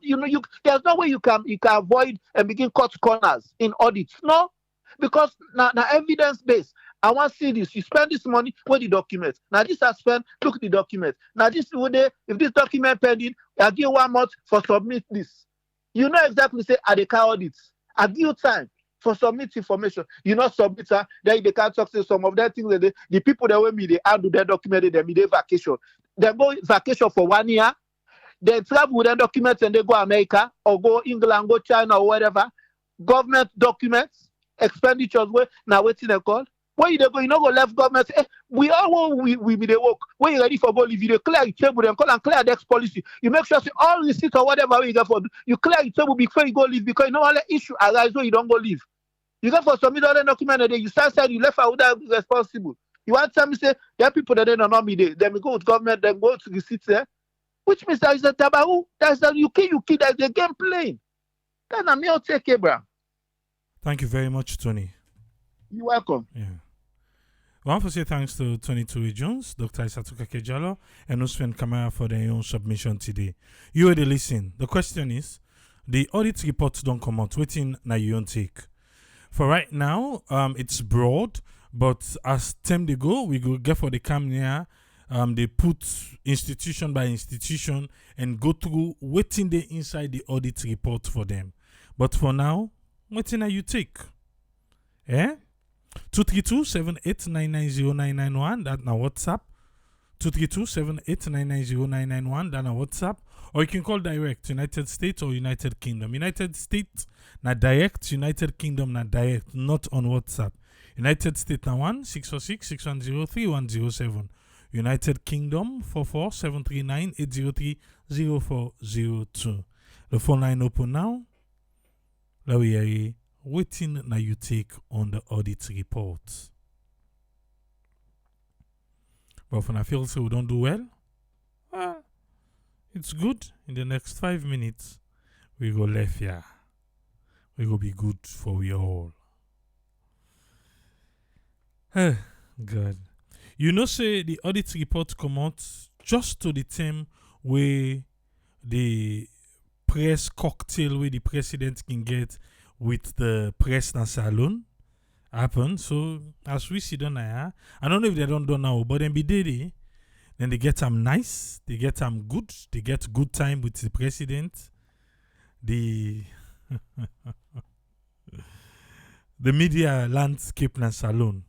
[SPEAKER 4] there's no way you can avoid and begin cut corners in audits. No, because now evidence based. I want to see this. You spend this money, what the document. Now this I spend, look the document. Now this would they, if this document pending, I give 1 month for submit this. You know exactly say I declare audits. I give you time for submit information. You not submit, then they can't talk to some of that things that the people that will me they handle their document, they me they vacation. They go vacation for 1 year, they travel with their documents and they go America or go England, go China or whatever. Government documents, expenditures where now waiting they call. Where you go, you know go left government. We all we be the work. When you ready for go leave, you clear your table and call and clear the next policy. You make sure say all receipts or whatever you get for you clear your table before you go leave because you know all the issue arise when you don't go leave. You go for submit all the document and then you start saying you left out that responsible. You want to tell me say there are people that they don't know me there. Then we go with government, then go to receipts there. Which means that is a taboo. That's the you kill, that's the game playing. That's a me I'll take it, bro.
[SPEAKER 1] Thank you very much, Tony.
[SPEAKER 4] You're welcome.
[SPEAKER 1] Yeah. I want to say thanks to Tony Tui Jones, Dr. Isatuka Kejalo, and Usman Kamara for their own submission today. You already listen. The question is, the audit reports don't come out. Waiting now you don't take. For right now, it's broad, but as time they go, we go get for the camera. They put institution by institution and go through waiting the inside the audit report for them. But for now, waiting now you take. Eh? 232-78990991, that's our WhatsApp. 232-78990991, that's our WhatsApp. Or you can call direct, United States or United Kingdom. United States, na direct. United Kingdom, na direct, not on WhatsApp. United States, na 1-646-610-3107. United Kingdom, 44739-803-0402. The phone line open now. Let we hear waiting now you take on the audit report. But when I feel so we don't do well, it's good. In the next 5 minutes, we go left here. We go be good for we all. God. You know, say the audit report come out just to the time where the press cocktail where the president can get with the press and salon happen. So as we see down here, I don't know if they don't do now, but then be daily, then they get them nice, they get them good, they get good time with the president. The the media landscape and salon.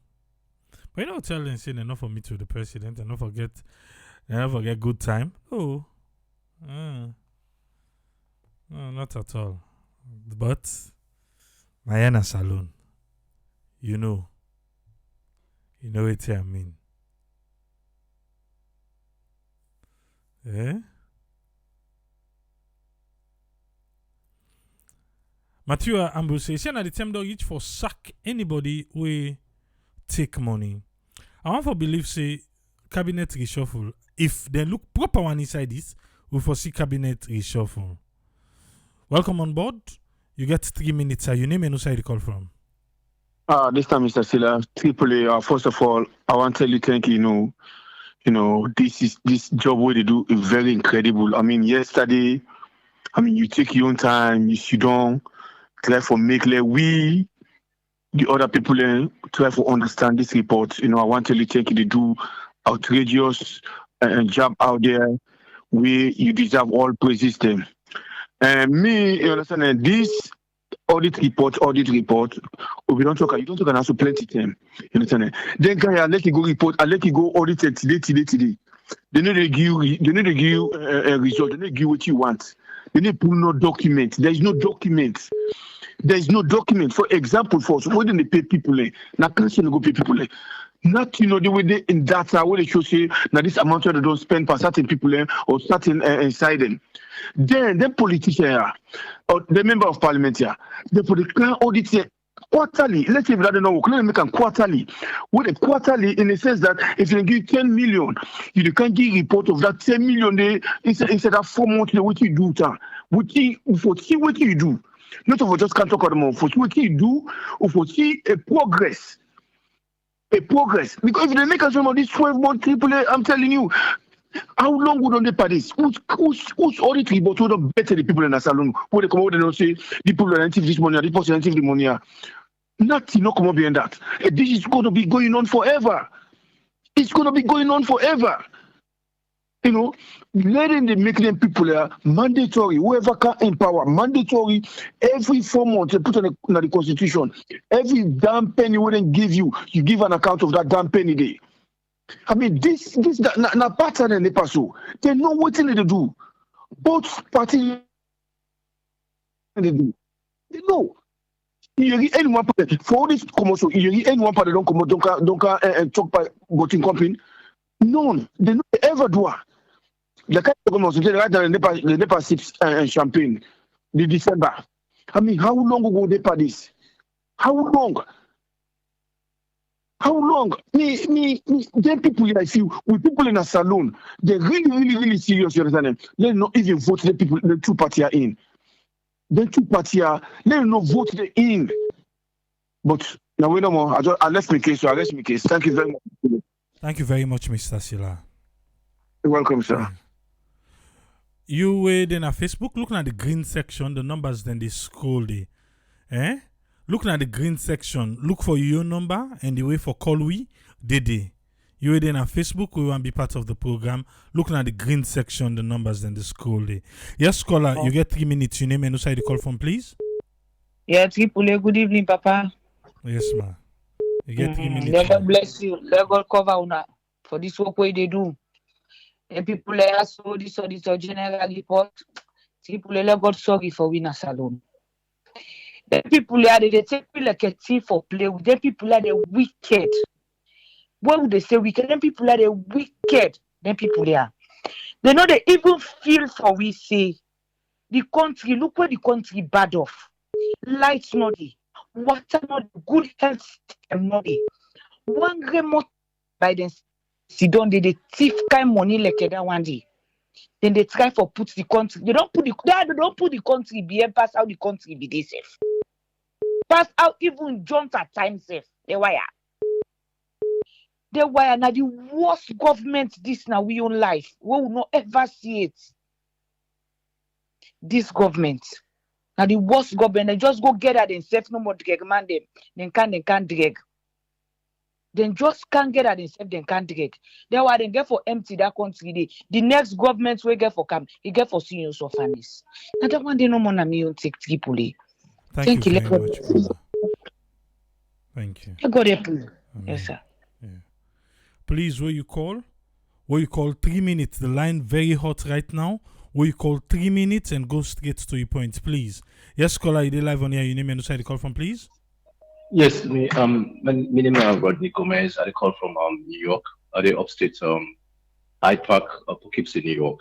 [SPEAKER 1] But you know, tell them saying enough for me to the president and not forget good time. Oh, no, not at all. But Mayana Salon, you know what I mean. Eh? Matthew Ambrose says, at the time don't reach for sack anybody we take money. I want to believe say cabinet reshuffle. If they look proper one inside this, we foresee cabinet reshuffle. Welcome on board. You get 3 minutes. Your name and who side you call from?
[SPEAKER 5] This time, Mr. Silla, AAA. First of all, I want to tell you thank you. This job what they do is very incredible. I mean, yesterday, you take your own time, you sit down, try for make we, the other people, try to understand this report. I want to tell you thank you. They do outrageous job out there where you deserve all praises them. And me, you understand, this audit report, we don't talk, you don't talk and also plenty time. You understand? Then guy, I let you go report, I let you go audit it today. They need to give a result, they need to give what you want. They need to put no document. There is no document. For example, for so when they pay people, now can't go pay people. Not the way they in data where they show say now this amount they don't spend per certain people or certain inside them. Then the politician or the member of parliament they for the client audit quarterly. Let's say if they don't know, can make them quarterly. With a quarterly in the sense that if you give 10 million, you can give report of that 10 million they instead of 4 months what you do what you do. Not of just can't talk about them for what you do or for see a progress. Because if they make us some of these 12-month AAA, I'm telling you, how long would they pay this? Who's audit report would better the people in the salon? Who they come out and say the people are this money, this person the money. Nothing no come up behind that. This is going to be going on forever. It's going to be going on forever. You know, letting them make them people mandatory. Whoever can empower, mandatory. Every 4 months they put on the constitution. Every damn penny we then give you, you give an account of that damn penny day. I mean, this na pattern and they pass. They know what they do. Both parties they do. They know. Anyone for all this commotion, anyone part don't come out, don't talk by voting company. None. They don't ever do. The kind of commotion right now the NEPA sips champagne the December. I mean, how long ago they pass this? How long? How long? Me, then people like you, with people in a salon, they're really serious, you understand them? They not even vote the people, the two parties are in. The two parties are, they not vote the in. But now we no more. I left my case, so I rest my case. Thank you very much.
[SPEAKER 1] Thank you very much, Mr. Sila.
[SPEAKER 5] You're welcome, sir.
[SPEAKER 1] You were then at Facebook, looking at the green section, the numbers then they scroll there. Looking at the green section, look for your number and the way for call we Dede. You were then at Facebook, we want to be part of the program. Looking at the green section, the numbers then they scroll there. Yes, caller, you get 3 minutes. Your name and who the call from, please?
[SPEAKER 6] Yeah, Tripoli, good evening, Papa.
[SPEAKER 1] Yes, ma. You get 3 minutes.
[SPEAKER 6] God bless you. Let God cover una for this work way they do. And people ask all this general report. People let God sorry for winner salon. The people are they take me like a thief for play with. The people are the wicked. What would they say wicked? Then people are the wicked. Then people are. They know they even feel for we say the country. Look where the country bad off. Lights not the, water not the, good health system not the. One remote by them sit down they thief kind money like that one day. Then they try for put the country. They don't put the country be pass out the country be they safe. Pass out even jump at times safe. The wire now the worst government this now we own life. We will not ever see it. This government. Now the worst government, they just go get at themselves, no more drag man them. Then can't drag. Then just can't get at themselves, then can't drag. Then why they get for empty that country. The next government will get for camp, he get for seniors or families. Now that one they no more na me on take Tripoli.
[SPEAKER 1] Thank you very much. Thank you.
[SPEAKER 6] God help you. Yes, sir.
[SPEAKER 1] Yeah. Please, where you call 3 minutes. The line very hot right now. Where you call 3 minutes and go straight to your point, please. Yes, caller, you live on here. Your name and who the call from, please.
[SPEAKER 7] Yes, my name is Rodney Gomez. I call from New York. The upstate Hyde Park, Poughkeepsie, New York.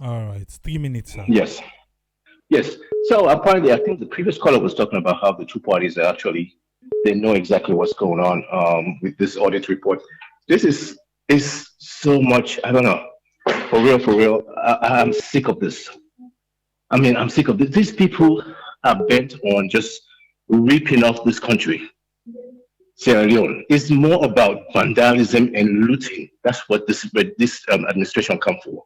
[SPEAKER 1] All right, 3 minutes, sir.
[SPEAKER 7] Yes. So apparently, I think the previous caller was talking about how the two parties are actually they know exactly what's going on with this audit report. This is so much. I don't know. For real. I'm sick of this. I mean, I'm sick of this. These people are bent on just ripping off this country. Sierra Leone is more about vandalism and looting. That's what this administration come for.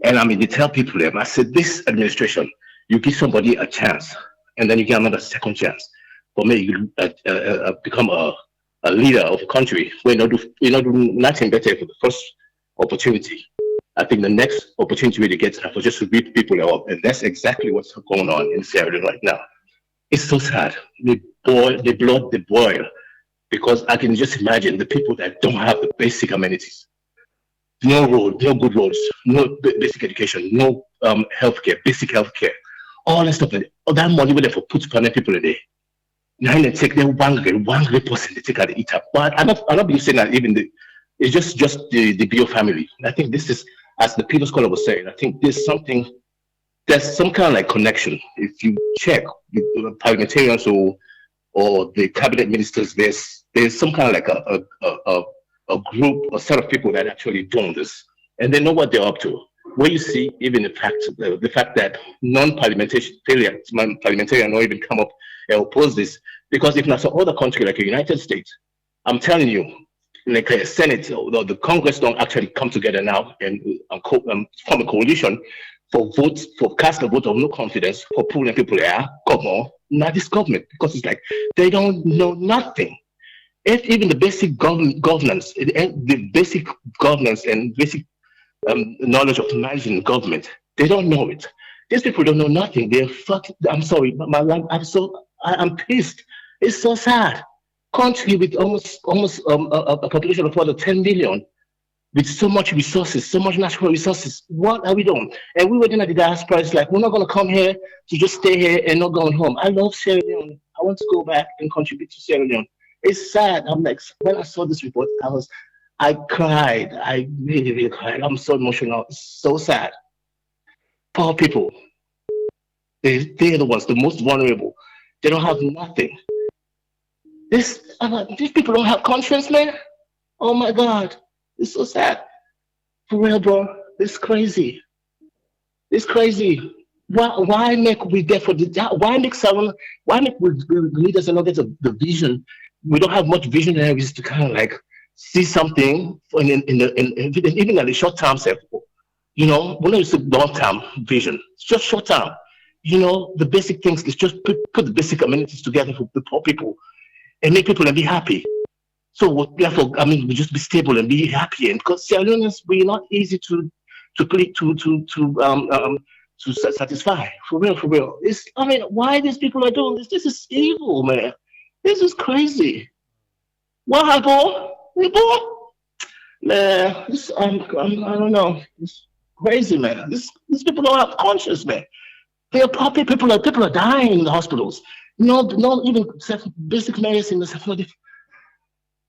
[SPEAKER 7] And I mean, they tell people I said, this administration, you give somebody a chance, and then you get another second chance. For me, you become a leader of a country where you not do nothing better for the first opportunity. I think the next opportunity to get for just to beat people up, and that's exactly what's going on in Sierra Leone right now. It's so sad. They boil, because I can just imagine the people that don't have the basic amenities. No road, no good roads, no basic education, no healthcare, basic healthcare, all that stuff. All that money where they for put people a day. Now they take their one great person they take out the eat up. But I'm not being saying that even it's just the Bio family. I think this is, as the previous caller was saying, I think there's some kind of like connection. If you check with parliamentarians or the cabinet ministers, there's some kind of like a group, a set of people that actually doing this, and they know what they're up to. Where you see even the fact that non-parliamentarian don't even come up and oppose this, because if not some other country like the United States, I'm telling you, like a Senate or the Congress don't actually come together now and form a coalition for votes, for cast a vote of no confidence, for pulling people here. Come on, not this government, because it's like they don't know nothing. If even the basic governance, the basic governance and basic knowledge of managing government, they don't know it. These people don't know nothing. They're fucking. I'm sorry, but I'm pissed. It's so sad. Country with almost a population of over 10 million, with so much resources, so much natural resources. What are we doing? And we were doing at the diaspora. It's like we're not going to come here to just stay here and not going home. I love Sierra Leone. I want to go back and contribute to Sierra Leone. It's sad. I'm like, when I saw this report, I cried. I really, really cried. I'm so emotional. It's so sad. Poor people. They're the ones, the most vulnerable. They don't have nothing. These people don't have conscience, man. Oh my God. It's so sad. For real, bro. It's crazy. It's crazy. Why make we there for the why make someone why make we leaders and not get the vision? We don't have much visionaries to kind of like see something in even in the short term self. You know, we're not used to long term vision. It's just short term. You know, the basic things is just put the basic amenities together for the poor people and make people and be happy. So therefore, I mean, we just be stable and be happy. And because Sierra Leoneans, we're not easy to satisfy. For real, for real. I mean, why these people are doing this? This is evil, man. This is crazy. What happened? Man, I don't know. It's crazy, man. These people don't have conscience, man. They are poppy. People are dying in the hospitals. Not even basic medicine.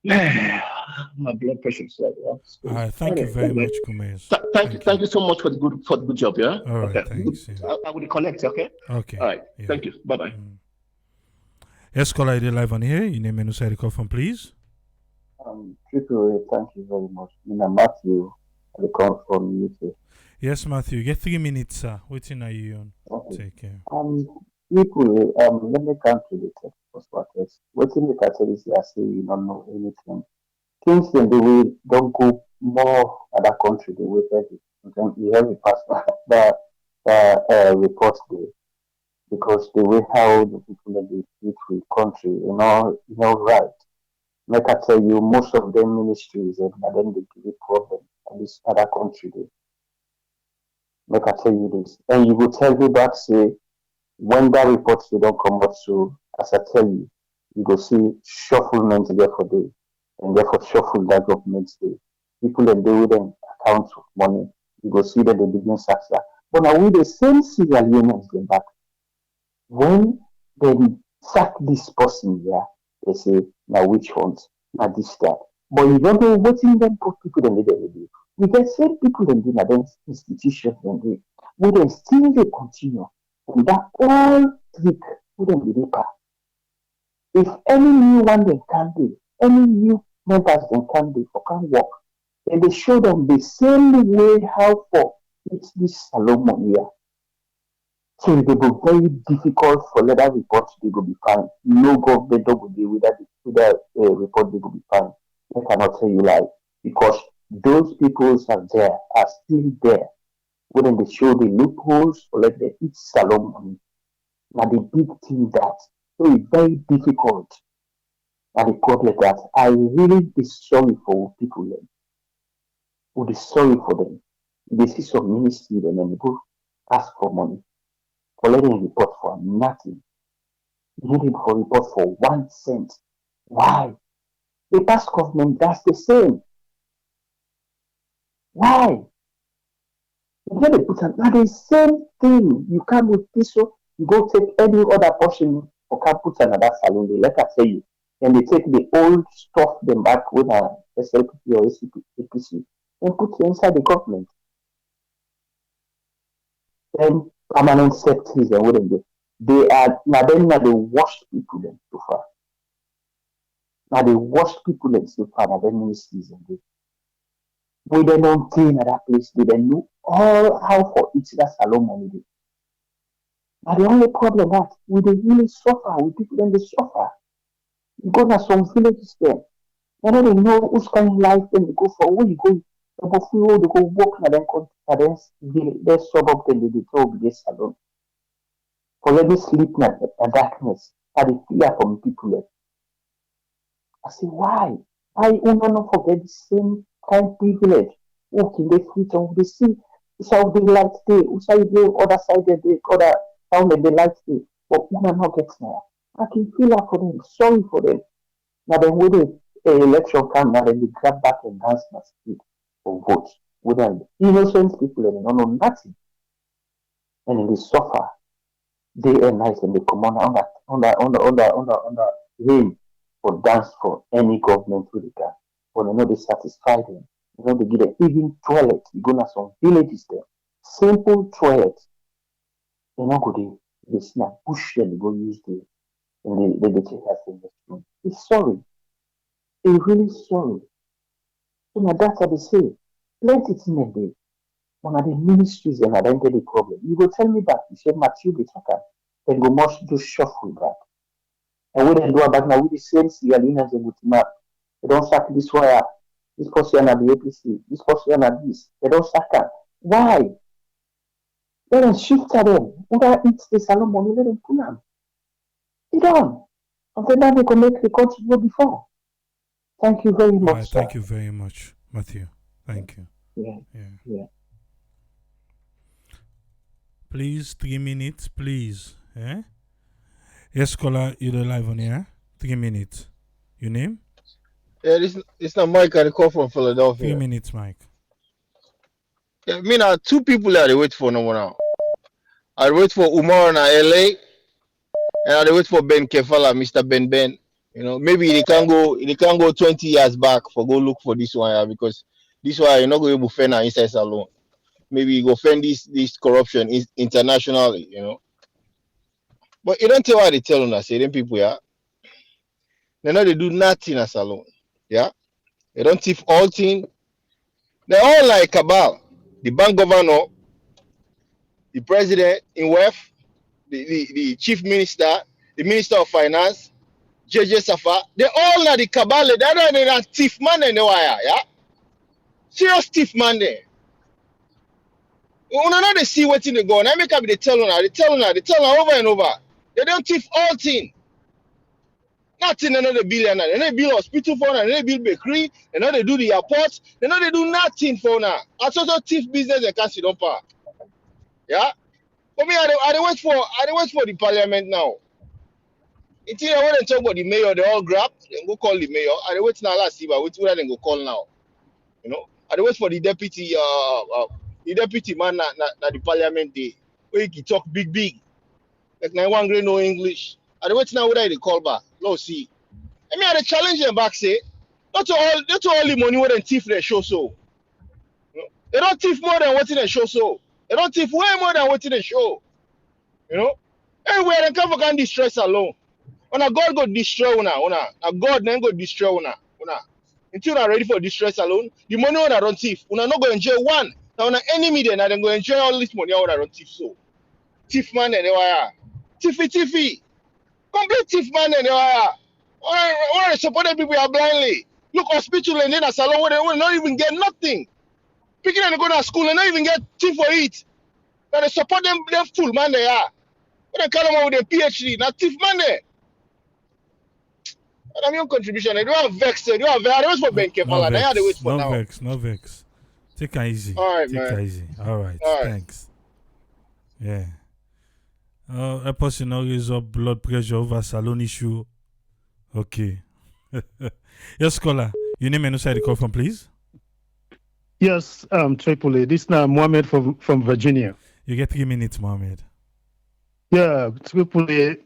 [SPEAKER 7] Man, my blood pressure is like
[SPEAKER 1] All right, thank you very much, Gomez.
[SPEAKER 7] Thank you so much for the good job, yeah.
[SPEAKER 1] All right,
[SPEAKER 7] okay.
[SPEAKER 1] Thanks. Yeah.
[SPEAKER 7] I will connect, okay?
[SPEAKER 1] Okay.
[SPEAKER 7] All right,
[SPEAKER 1] Yeah.
[SPEAKER 7] Thank you. Bye bye.
[SPEAKER 1] Yes, caller, ID live on here. Your name and who call from, please.
[SPEAKER 8] Triple A, thank you very much. Matthew, I call from UK.
[SPEAKER 1] Yes, Matthew. Get 3 minutes, sir. Waiting are you on?
[SPEAKER 8] Okay.
[SPEAKER 1] Take care.
[SPEAKER 8] Triple A, let me come to the text first. What in the category I say you don't know anything. Things in the way don't go more other country the way that you have a pass that report there because the way how the people that they treat with country, right. Like I tell you, most of them ministries and then they give a problem at this other country there. Like I tell you this. And you will tell me back say when that report they don't come out so as I tell you, you go see shufflement there for day. And therefore shuffle that government day. People that they with them accounts of money, you go see that they begin success. But now with the same Sierra Leoneans them back, when they sack this person here, they say, now which ones? Now this that. But you don't know what in them put people in the do. We get same people in the institutions and we then still they continue. And that all trick wouldn't be deeper. If any new one they can do, any new members they can do or can work, and they show them the same way how for it's this Solomon here. So it will be very difficult for leather reports they will be fine. No government will be with that report they will be fine. I cannot tell you like because those people are still there. When they show the loopholes or like they eat Solomon. Now the big thing that so it's very difficult. And the problem that I really be sorry for people then. Would be sorry for them. They see some ministry and then they go ask for money. For letting report for nothing. Needing for report for 1 cent. Why? The past government does the same. Why? You get now the same thing. You come with this, so you go take any other portion or can put another salon. They let us tell you. And they take the old stuff them back with a SLPP or APC and put it inside the government. Then permanent secretaries and wouldn't they are now the worst people then so far. Now the worst people then so far now the ministries and they we then don't clean at that place, they then know all how for each that salon money. Now the only problem that we they really suffer with people then they suffer. You go to some villages there. They don't know whose kind of life then you go for where you go. But few they go work na them country, na them they suburb them they throw this salon. For let me sleep na darkness. I dey fear from people. I say, why? I will not forget the same kind of privilege. Walking the street and they see it's how they light day, it's how the other side of the other town of the light day. But when I not get now, I can feel that for them, sorry for them. Now then when the election come, now then they grab back and dance in the street for vote. With them innocent people and they don't know nothing. And then they suffer day and night and they come on rain for dance for any government with the gun. But they know they satisfy them. You know they give them even toilet. You go to some villages there. Simple toilet. They not go they snap push them, they go use the and they take us in the room. It's sorry. It's really sorry. So now that's what they say. Plenty things in there. One of the ministries and identity the problem. You go tell me that you say Matthew be talking. Then go must do shuffle back. And when they do about now with the same Sierra Leoneans and with map, they don't sack this wire, this person at the APC, this person at this. They don't sack her. Why? Let them shift to them. Who that eats the salon money, let them pull them. Sit down. Until now they can make the country go before. Thank you very much.
[SPEAKER 1] Right, thank you very much, Matthew. Thank you.
[SPEAKER 8] Yeah.
[SPEAKER 1] Please, 3 minutes, please. Eh? Yes, caller, you're live on here. 3 minutes. Your name?
[SPEAKER 9] Yeah, this not Mike. I call from
[SPEAKER 1] 3
[SPEAKER 9] Philadelphia.
[SPEAKER 1] minutes, Mike.
[SPEAKER 9] Yeah, me now two people that I wait for no more now. I wait for Umar in LA, and I wait for Ben Kefala, Mr. Ben. You know, maybe they can go 20 years back for go look for this one because this one you're not going to fend inside alone. Maybe you go fend this corruption internationally, you know. But you don't tell what they tell us, say them people, yeah. They know they do nothing as alone. Yeah. They don't thief all things. They're all like cabal. The bank governor, the president in WEF, the chief minister, the minister of finance, JJ Safa, they all are the cabal. They're not thief man in the wire, yeah? Serious thief man there. You know they see what's in the go. I make up they tell on over and over. They don't thief all things. Nothing another billion. They don't build hospital for now, they don't build bakery, they know they do the airports, they know they do nothing for now. That's also thief business they can't see no power. Yeah? For me, I wait for the parliament now. It's when they talk about the mayor, they all grab, they go call the mayor. I wait now last year, but wait where they go call now. You know? I wait for the deputy man na the parliament day. Where he talk big. Like now one grade no English. I wait now whether they call back. No see. I mean I challenge them back say, not all the money where they thief they show so. You know? They don't thief more than what they show so. They don't thief way more than what they show. You know? Anywhere they come for distress alone. When a God go destroy una. A God then go destroy una. Until you are ready for distress alone, the money una don't thief. Una not go enjoy one. Now una enemy then then go enjoy all this money una don't thief so. Thief man and they wire. Tiffy. Complete thief man and they wire. Or supported people are blindly. Look hospital and then a salon where they will not even get nothing. Picking and go to school and not even get thing for it. Now they support them full man they are. When they call them with a PhD, not thief man there. And I'm your contribution. I don't have vex. I don't have for Ben Kefala. They had to wait for now.
[SPEAKER 1] No vex. Take it easy.
[SPEAKER 9] All right,
[SPEAKER 1] Take
[SPEAKER 9] man.
[SPEAKER 1] it easy. All right. Thanks. Yeah. A person now raise up blood pressure over salon issue. Okay. Yes, caller. Your name and who side you call from, please?
[SPEAKER 10] Yes, Triple A. This now Mohammed from Virginia.
[SPEAKER 1] You get 3 minutes, Mohammed.
[SPEAKER 10] Yeah, Triple A.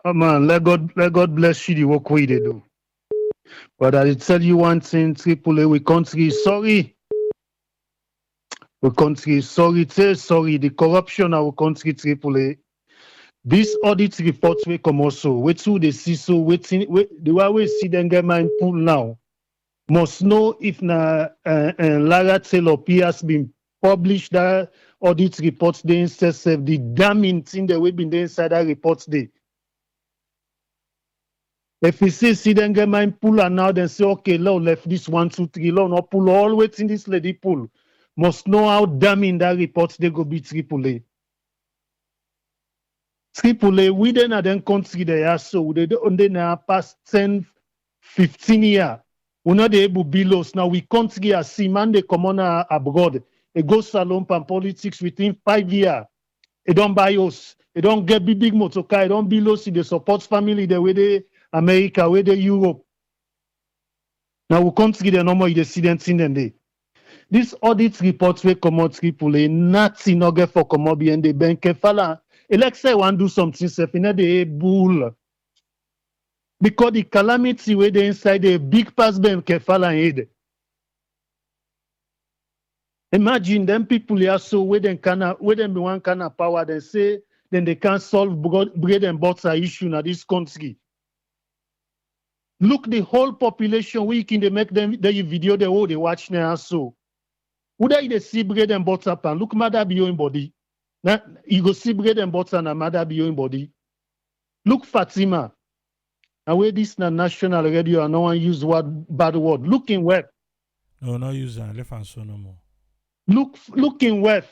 [SPEAKER 10] Oh man, let God bless you the work way they do. But I tell you one thing, Triple A, we country is sorry. We country is sorry. Say sorry. The corruption our country, Triple A. This audit reports will come also. Wait till they see so waiting. The way we see them get mine pull now. Must know if Lara Taylor P has been published that audit reports they insist the damning thing that we've been there inside that reports day. If you see them get mind pull and now then say, okay, now left this 1, 2, 3, now not pull all waiting this lady pull. Must know how damning that report they go be triple A. Triple A, we then are then country they are so they only now past 10, 15 years. We're not able to below. Now we country as see man they come on abroad. They go salon and politics within 5 years. They don't buy us. They don't get big motor car. They don't below see the support family the way they America, where they Europe. Now we country the normal incidents in them day. This audit report will come out triple A, nothing no get for come up and the bank fala. Alexa want do something self in the bull. Because the calamity where they inside the big pass bank fala head. Imagine them people here so where them be one kind of power they say then they can't solve bread and butter issue in this country. Look the whole population we can they make them the video they all they watch now so. Would they see bread and butter pan? Look mother be your body. Now you go see bread and butter and mother be your body. Look Fatima. And where this na national radio and no one use bad word. Look in web.
[SPEAKER 1] No, not use that. Left and so no more.
[SPEAKER 10] Look in web.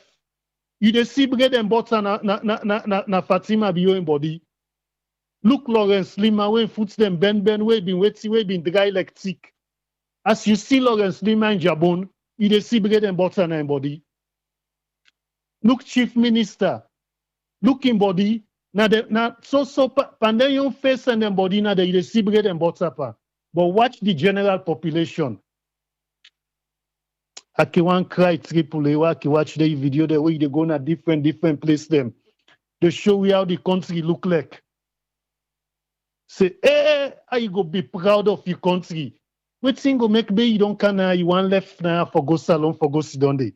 [SPEAKER 10] You dey see bread and butter na Fatima be your body. Look Lawrence Lima when foot them bend we been waiting, we been dry like thick. As you see Lawrence Lima in Jabon, you dey see bread and butter na body. Look Chief Minister. Look in body. Na so pandemic face and them body na you dey see bread and butter pa. But watch the general population. I can cry triple A. I can watch the video the way they go na different place them. They show you how the country look like. Say, hey, how you go be proud of your country? What thing go make me you don't can you want left now for go salon for go sit down there.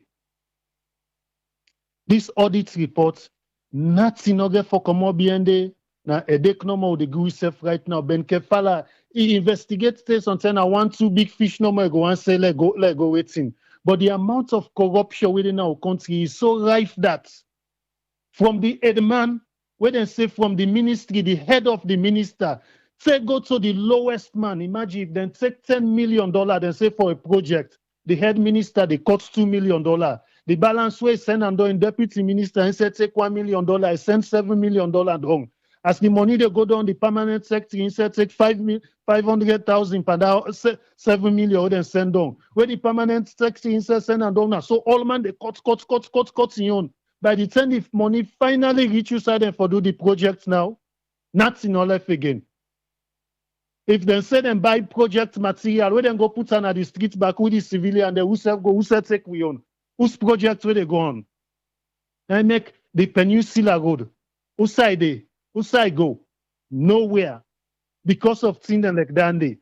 [SPEAKER 10] This audit report, nothing no get for come up behind there. Now headache no more the go self right now. Ben Kefala he investigate this and say I want 2 big fish no more go and say let go waiting. But the amount of corruption within our country is so rife that from the headman, where they say from the ministry, the head of the minister, say go to the lowest man. Imagine if they take $10 million, they say for a project, the head minister, they cut $2 million. The balance way send and doing deputy minister and say take $1 million, send $7 million wrong. As the money they go down the permanent secretary, instead take 500,000 per now, 7 million then send down. Where the permanent secretary instead send and down. So all man they cut in on. By the time if money finally reach you side and for do the project now, nothing all left again. If they say them buy project material, where they go put on at the street back with the civilian, they who say take we on. Whose project where they go on? And make the Peninsula Road. Who side they? Who side go? Nowhere. Because of things like that.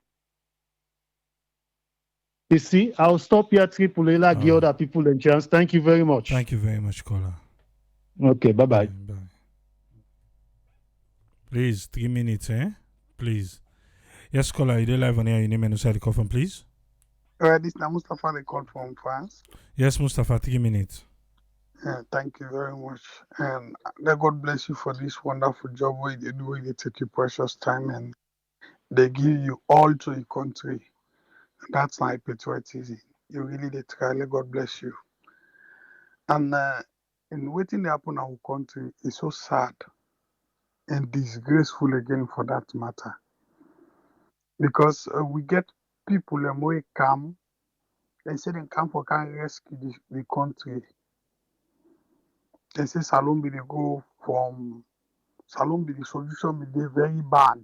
[SPEAKER 10] You see, I'll stop here, Triple A, give other people a chance. Thank you very much.
[SPEAKER 1] Thank you very much, caller.
[SPEAKER 10] Okay, bye-bye.
[SPEAKER 1] Bye. Please, 3 minutes, Please. Yes, caller, you live on air. Your name and inside the coffin, please.
[SPEAKER 11] This is Mustafa, they call from France.
[SPEAKER 1] Yes, Mustafa, 3 minutes.
[SPEAKER 11] Thank you very much. And God bless you for this wonderful job where they do, where they take your precious time and they give you all to your country. That's my patriotism. You really they try. God bless you. And in waiting to happen in our country is so sad and disgraceful again for that matter. Because we get people and we come, they say they come for can rescue the country. They say Salon be they go from Salon be the solution be they very bad.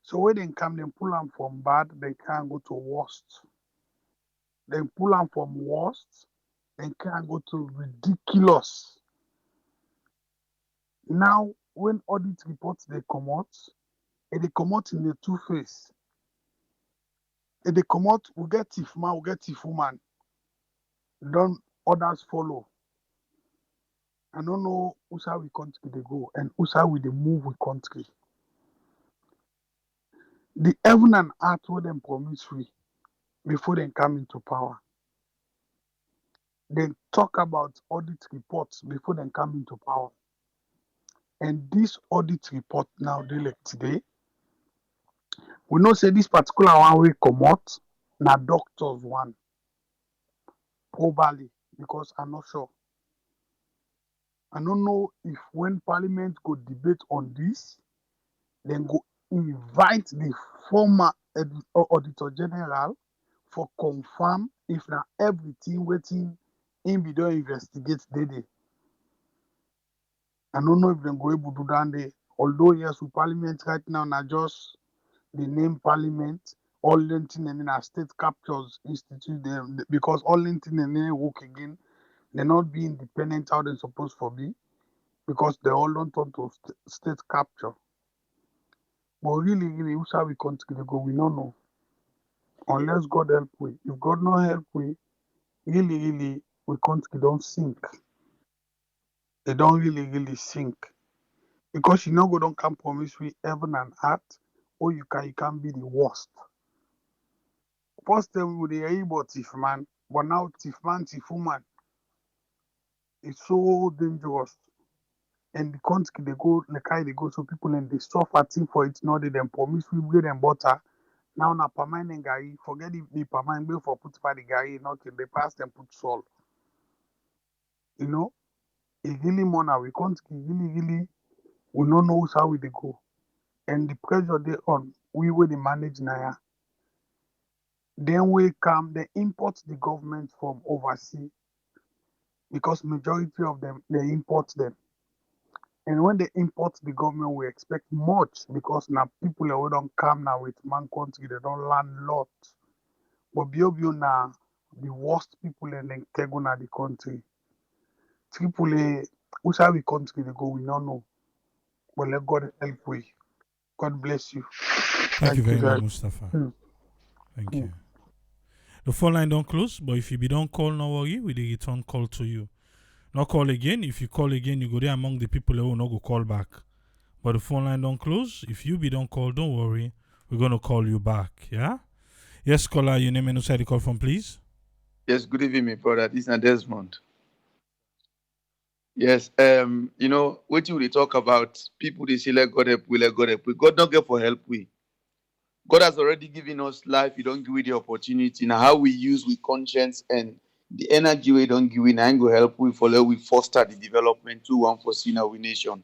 [SPEAKER 11] So when they come, they pull them from bad, they can't go to worst. They pull them from worst, they can't go to ridiculous. Now, when audit reports they come out in the two face. And they come out, we get thief man, we get thief woman. Then others follow. I don't know who's how we country they go and who's how we they move with country. The heaven and earth were them promise free before they come into power. They talk about audit reports before they come into power. And this audit report now, they like today, We know say this particular one we come out, na doctors one, probably, because I'm not sure. I don't know if when Parliament go debate on this, then go invite the former Auditor General for confirm if na everything waiting in be don investigate dey. I don't know if they go able to do that day. Although yes, with Parliament right now, na just the name Parliament, all Linton and then our state captures institute them because all Linton and then work again, they're not being independent how they're supposed to be because they all don't turn to state capture. But really, who shall we continue to go? We don't know. Unless God help we. If God not help we, really, we continue don't sink. They don't really sink. Because you know God don't come promise we heaven and earth, or you can be the worst. First time we would hear about thief man, but now thief woman, it's so dangerous. And the country they go, the kind they go, so people and they suffer thing for it. Now they them promise we bread and butter. Now na permanent guy, forget the permanent bill for put by the guy, not in the past and put salt. You know, it really more now we can't really we don't know how we they go. And the pressure they on, we will manage now. Then we come, they import the government from overseas because majority of them, they import them. And when they import the government, we expect much because now people who don't come now with man country, they don't learn a lot. But Biobio now, the worst people in the Keguna the country. Triple who shall we country they go, we don't know. But let God help we. God bless you.
[SPEAKER 1] Thank you very much, Mustafa. Thank
[SPEAKER 11] Mm.
[SPEAKER 1] you. The phone line don't close, but if you be don't call, no worry, we dey return call to you. Not call again. If you call again, you go there among the people who will not go call back. But the phone line don't close. If you be don't call, don't worry. We're gonna call you back. Yeah? Yes, caller, your name and who side you call from, please.
[SPEAKER 12] Yes, good evening, my brother. This is Desmond. Yes, you know, what you will talk about, people they say let God help we, let God help we. God don't get for help we. God has already given us life, you don't give it the opportunity. Now how we use with conscience and the energy we don't give we now go help we follow we foster the development to one for in our nation.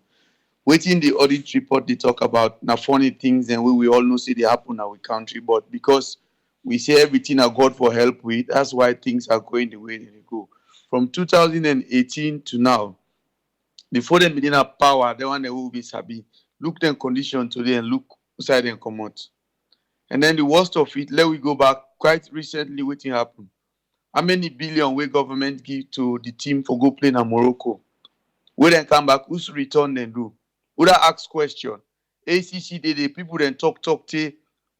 [SPEAKER 12] Waiting the audit report they talk about now funny things and we all know say they happen in our country, but because we say everything are God for help with, that's why things are going the way they go. From 2018 to now, before them being have power, the one that will be sabi. Look them condition today and look inside and come out. And then the worst of it, let we go back quite recently, what happened. How many billion we government give to the team for go play in Morocco? We then come back, who's return then do? Who that ask question? ACC did people then talk who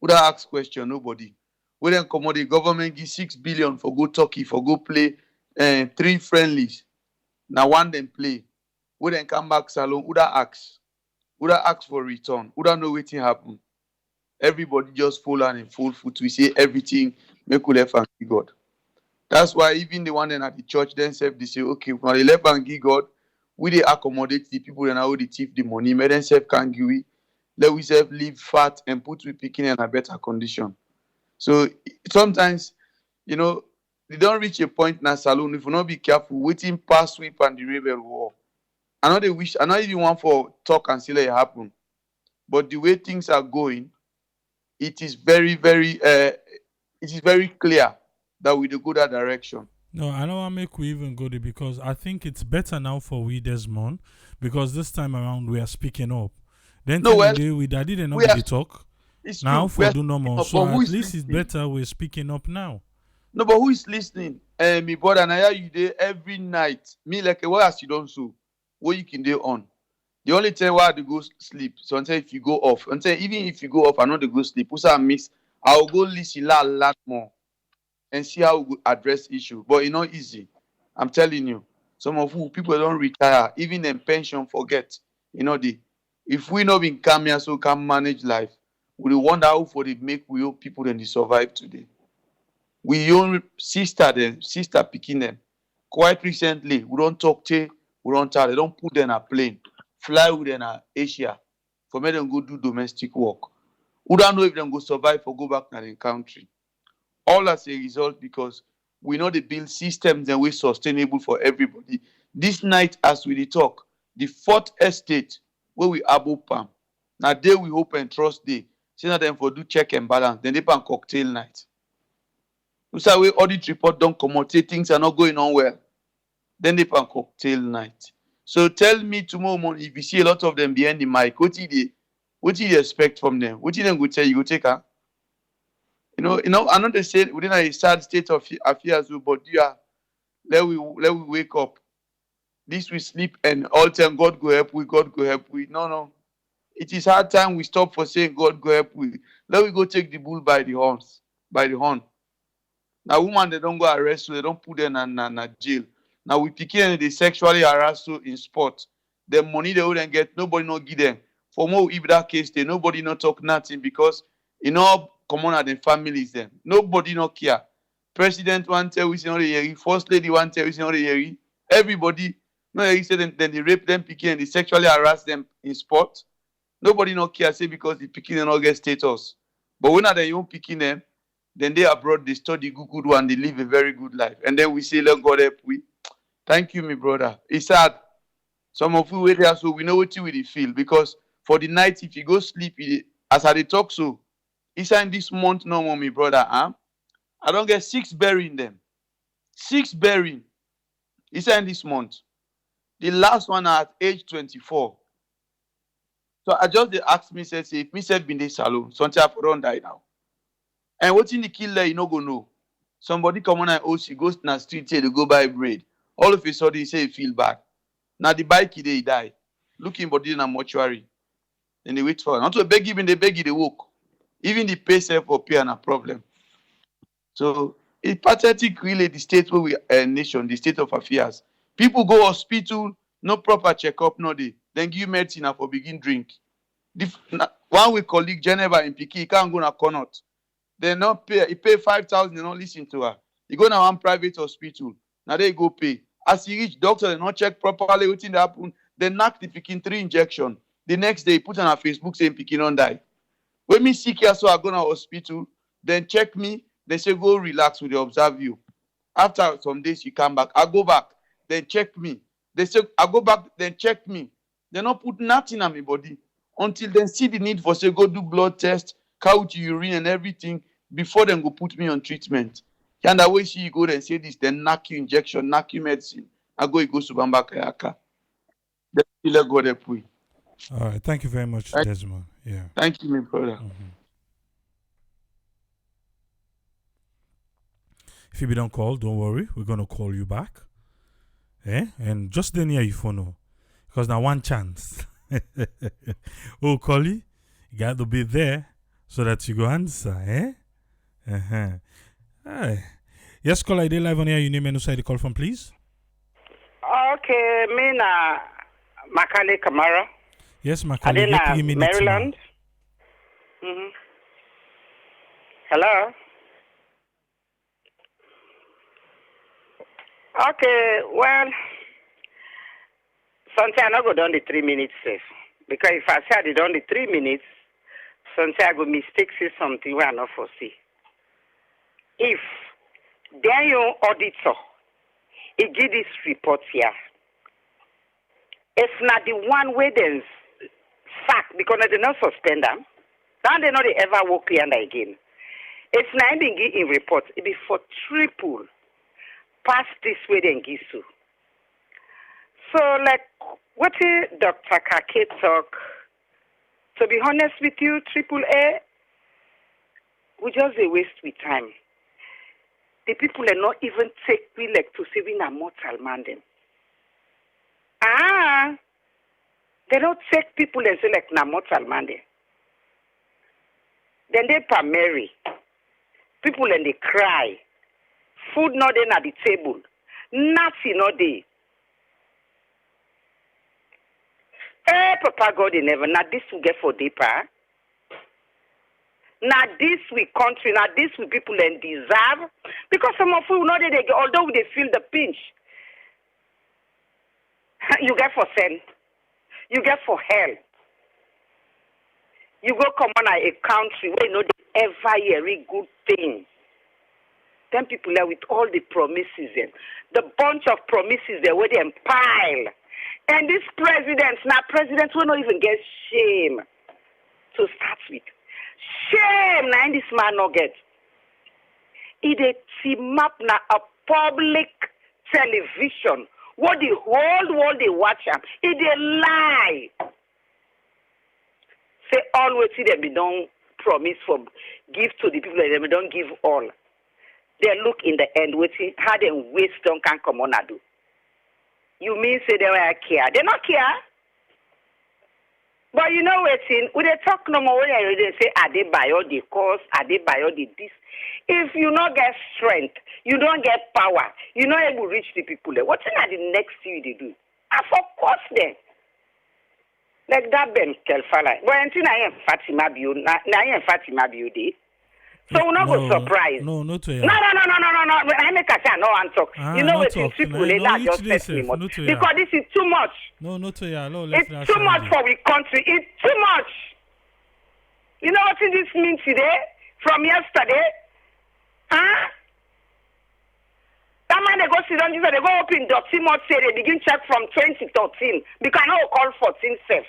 [SPEAKER 12] that ask question? Nobody. We then come out, the government give 6 billion for go Turkey, for go play 3 friendlies. Now one then play. We then come back salon, who that ask for return? Who that know what happen? Everybody just fall on in full foot. We say everything make we left and give God. That's why even the one then at the church themselves, they say, okay, when they left and give God, we they accommodate the people and how they thief the money. Make themselves can give we. Let we self live fat and put we picking in a better condition. So sometimes, you know, they don't reach a point in a saloon. If we not be careful, waiting past sweep and the rebel war. I know they wish, I know even want for talk and see let it happen. But the way things are going, it is very clear that we do go that direction.
[SPEAKER 1] No, I don't want to make we even go there because I think it's better now for we Desmond because this time around we are speaking up. Then
[SPEAKER 12] No, well,
[SPEAKER 1] we didn't know
[SPEAKER 12] we are-
[SPEAKER 1] the talk.
[SPEAKER 12] It's
[SPEAKER 1] Now
[SPEAKER 12] true.
[SPEAKER 1] for
[SPEAKER 12] We are
[SPEAKER 1] do normal.
[SPEAKER 12] speaking up,
[SPEAKER 1] So
[SPEAKER 12] but who
[SPEAKER 1] at
[SPEAKER 12] is
[SPEAKER 1] least it's
[SPEAKER 12] listening?
[SPEAKER 1] better we're speaking up now.
[SPEAKER 12] No, but who is listening? Me brother, and I hear you there every night. Me like what as you don't so, what you can do on. The only time why I dey go sleep. So until if you go off, until even if you go off, I know they go sleep. Who's I miss? I'll go listen a lot more and see how we go address issue. But it's not easy. I'm telling you. Some of who people don't retire, even in pension forget. You know if we not been come here so can manage life, we dey wonder how for they make we old people then they survive today. We own sister picking them. Quite recently, we don't talk to, we don't tell, they don't put them in a plane, fly with them in Asia for make them go do domestic work. We don't know if them go survive or go back to their country. All as a result, because we know they build systems and we sustainable for everybody. This night, as we talk, the fourth estate where we abo palm. Now there we hope and trust day. See that them for do check and balance. Then they pan cocktail night. We say we audit report don't come out, say things are not going on well. Then they pan cocktail night. So tell me tomorrow morning if you see a lot of them behind the mic, what do you expect from them? What do you go tell you go take her? I know they say within a sad state of affairs, but let we wake up. This we sleep and all time God go help we, God go help we. No. It is hard time we stop for saying God go help we. Let we go take the bull by the horns, by the horn. Now woman they don't go arrest, so they don't put them in jail. Now we pick and they sexually harass so in sport. The money they wouldn't get, nobody not give them. For more if that case, they nobody not talk nothing because common at the families them. Nobody not care. President want tell we say not the first lady want tell we say not the everybody no he said then they rape them picking and they sexually harass them in sport. Nobody not care say because the picking and not get status. But when are they young picking them, then they abroad they study good one, they live a very good life. And then we say let God help we. Thank you, my brother. It's sad. Some of you wait there so we know what you will feel because for the night if you go sleep as I talk so. Inside this month no more, my brother. I don't get 6 burying them. 6 burying. Inside this month. The last one at age 24. So I just they asked me, say, if me said been the salon, something I don't die now. And what's in the killer, you no go know. Somebody come on and she goes to the street here to go buy bread. All of a sudden he say he feel bad. Now the bike he die. Looking body in a mortuary. Then they wait for her. Not to beg him, they beg you, they walk. Even the pay self for pay and a problem. So it's pathetic, really, the state where we nation, the state of affairs. People go hospital, no proper checkup, no day. Then give medicine and for begin drink. One with colleague Geneva in Piki, he can't go na Connaught. They not pay. He pay 5,000, they don't listen to her. He go now one private hospital. Now they go pay. As he reach, doctor they not check properly what's in the happen. They knock the Pikin 3 injection. The next day he put on her Facebook saying Pikin don't die. When me sick here, so I go to hospital, then check me, they say go relax, we observe you. After some days you come back, I go back, then check me. They say I go back, then check me. They not put nothing on my body until they see the need for say go do blood test, count urine and everything before they go put me on treatment. And that way see you go and say this, then knock you injection, knock you medicine. I go to Bamba Kayaka. Then still go there.
[SPEAKER 1] All right. Thank you very much, Desmond. Yeah.
[SPEAKER 12] Thank you, my brother.
[SPEAKER 1] Mm-hmm. If you don't call, don't worry. We're going to call you back. And just then hear you for now. Because now one chance. Oh, Collie, you got to be there so that you go answer. Uh-huh. Hi. Yes, caller, I did live on air. You name and who the call from, please?
[SPEAKER 13] Okay, me na Makale Kamara.
[SPEAKER 1] Yes, Makale.
[SPEAKER 13] Maryland. Mm-hmm. Hello. Okay, well, sometimes I not go down the 3 minutes safe. Because if I say I did only 3 minutes, sometimes I go mistake say something where I not foresee. If then your auditor, he give this report here, it's not the one where there's sack because they not suspend them. Now they not they ever work here again. It's not being give in report. It be for triple past this way then give to. So like what Dr. Kake talk, to be honest with you, AAA, we just a waste with time. The people are not even take we like to saving a mortal man them. They don't take people and say like na mortal man them. Then they pa marry. People and they cry. Food not there at the table. Nothing not there. Papa God in heaven. Now this we get for deeper. Now this we country. Now this we people and deserve. Because some of you know that they although they feel the pinch. You get for sin. You get for hell. You go come on a country where you know they ever hear a good thing. Then people there with all the promises and the bunch of promises they where they pile. And this president, now presidents will not even get shame to start with. Shame now this man not get. It a team up now a public television. What the whole world they watch am. It a lie. Say always see them be don't promise for give to the people that they don't give all. They look in the end waiting how they waste don't can come on and do. You mean say they were care? They not care. But you know waiting, when they talk no more, they say are they buy all the cause, are they buy all the this. If you not get strength, you don't get power, you not able to reach the people there. What's in the next thing they do? And for course then. Like that Ben Kelfala. But until I am Fatima Bio, I am Fatima Bio day. So we're not go surprise.
[SPEAKER 1] No, not to you.
[SPEAKER 13] No. I make a say no and talk. You know what these people they not just test me much. Because this is too much.
[SPEAKER 1] No, not to you.
[SPEAKER 13] It's too much for we country. It's too much. You know what this means today? From yesterday? Huh? That man they go sit down, they go open dirty mouth say they begin check from 2013. Because I know call 14 safe.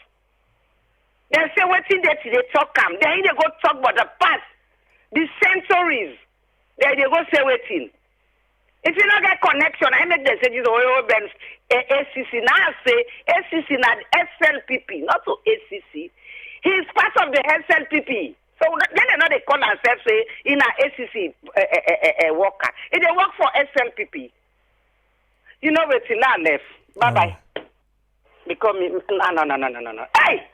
[SPEAKER 13] They say what thing they talk come. Then they go talk about the past. The centuries, they go say waiting. If you not get connection, I make the decisions of ACC. Now I say ACC not SLPP, not to ACC. He is part of the SLPP. So then they know they call themselves say in a ACC worker. If they work for SLPP, you know waiting now left. Bye bye. Because no. Hey,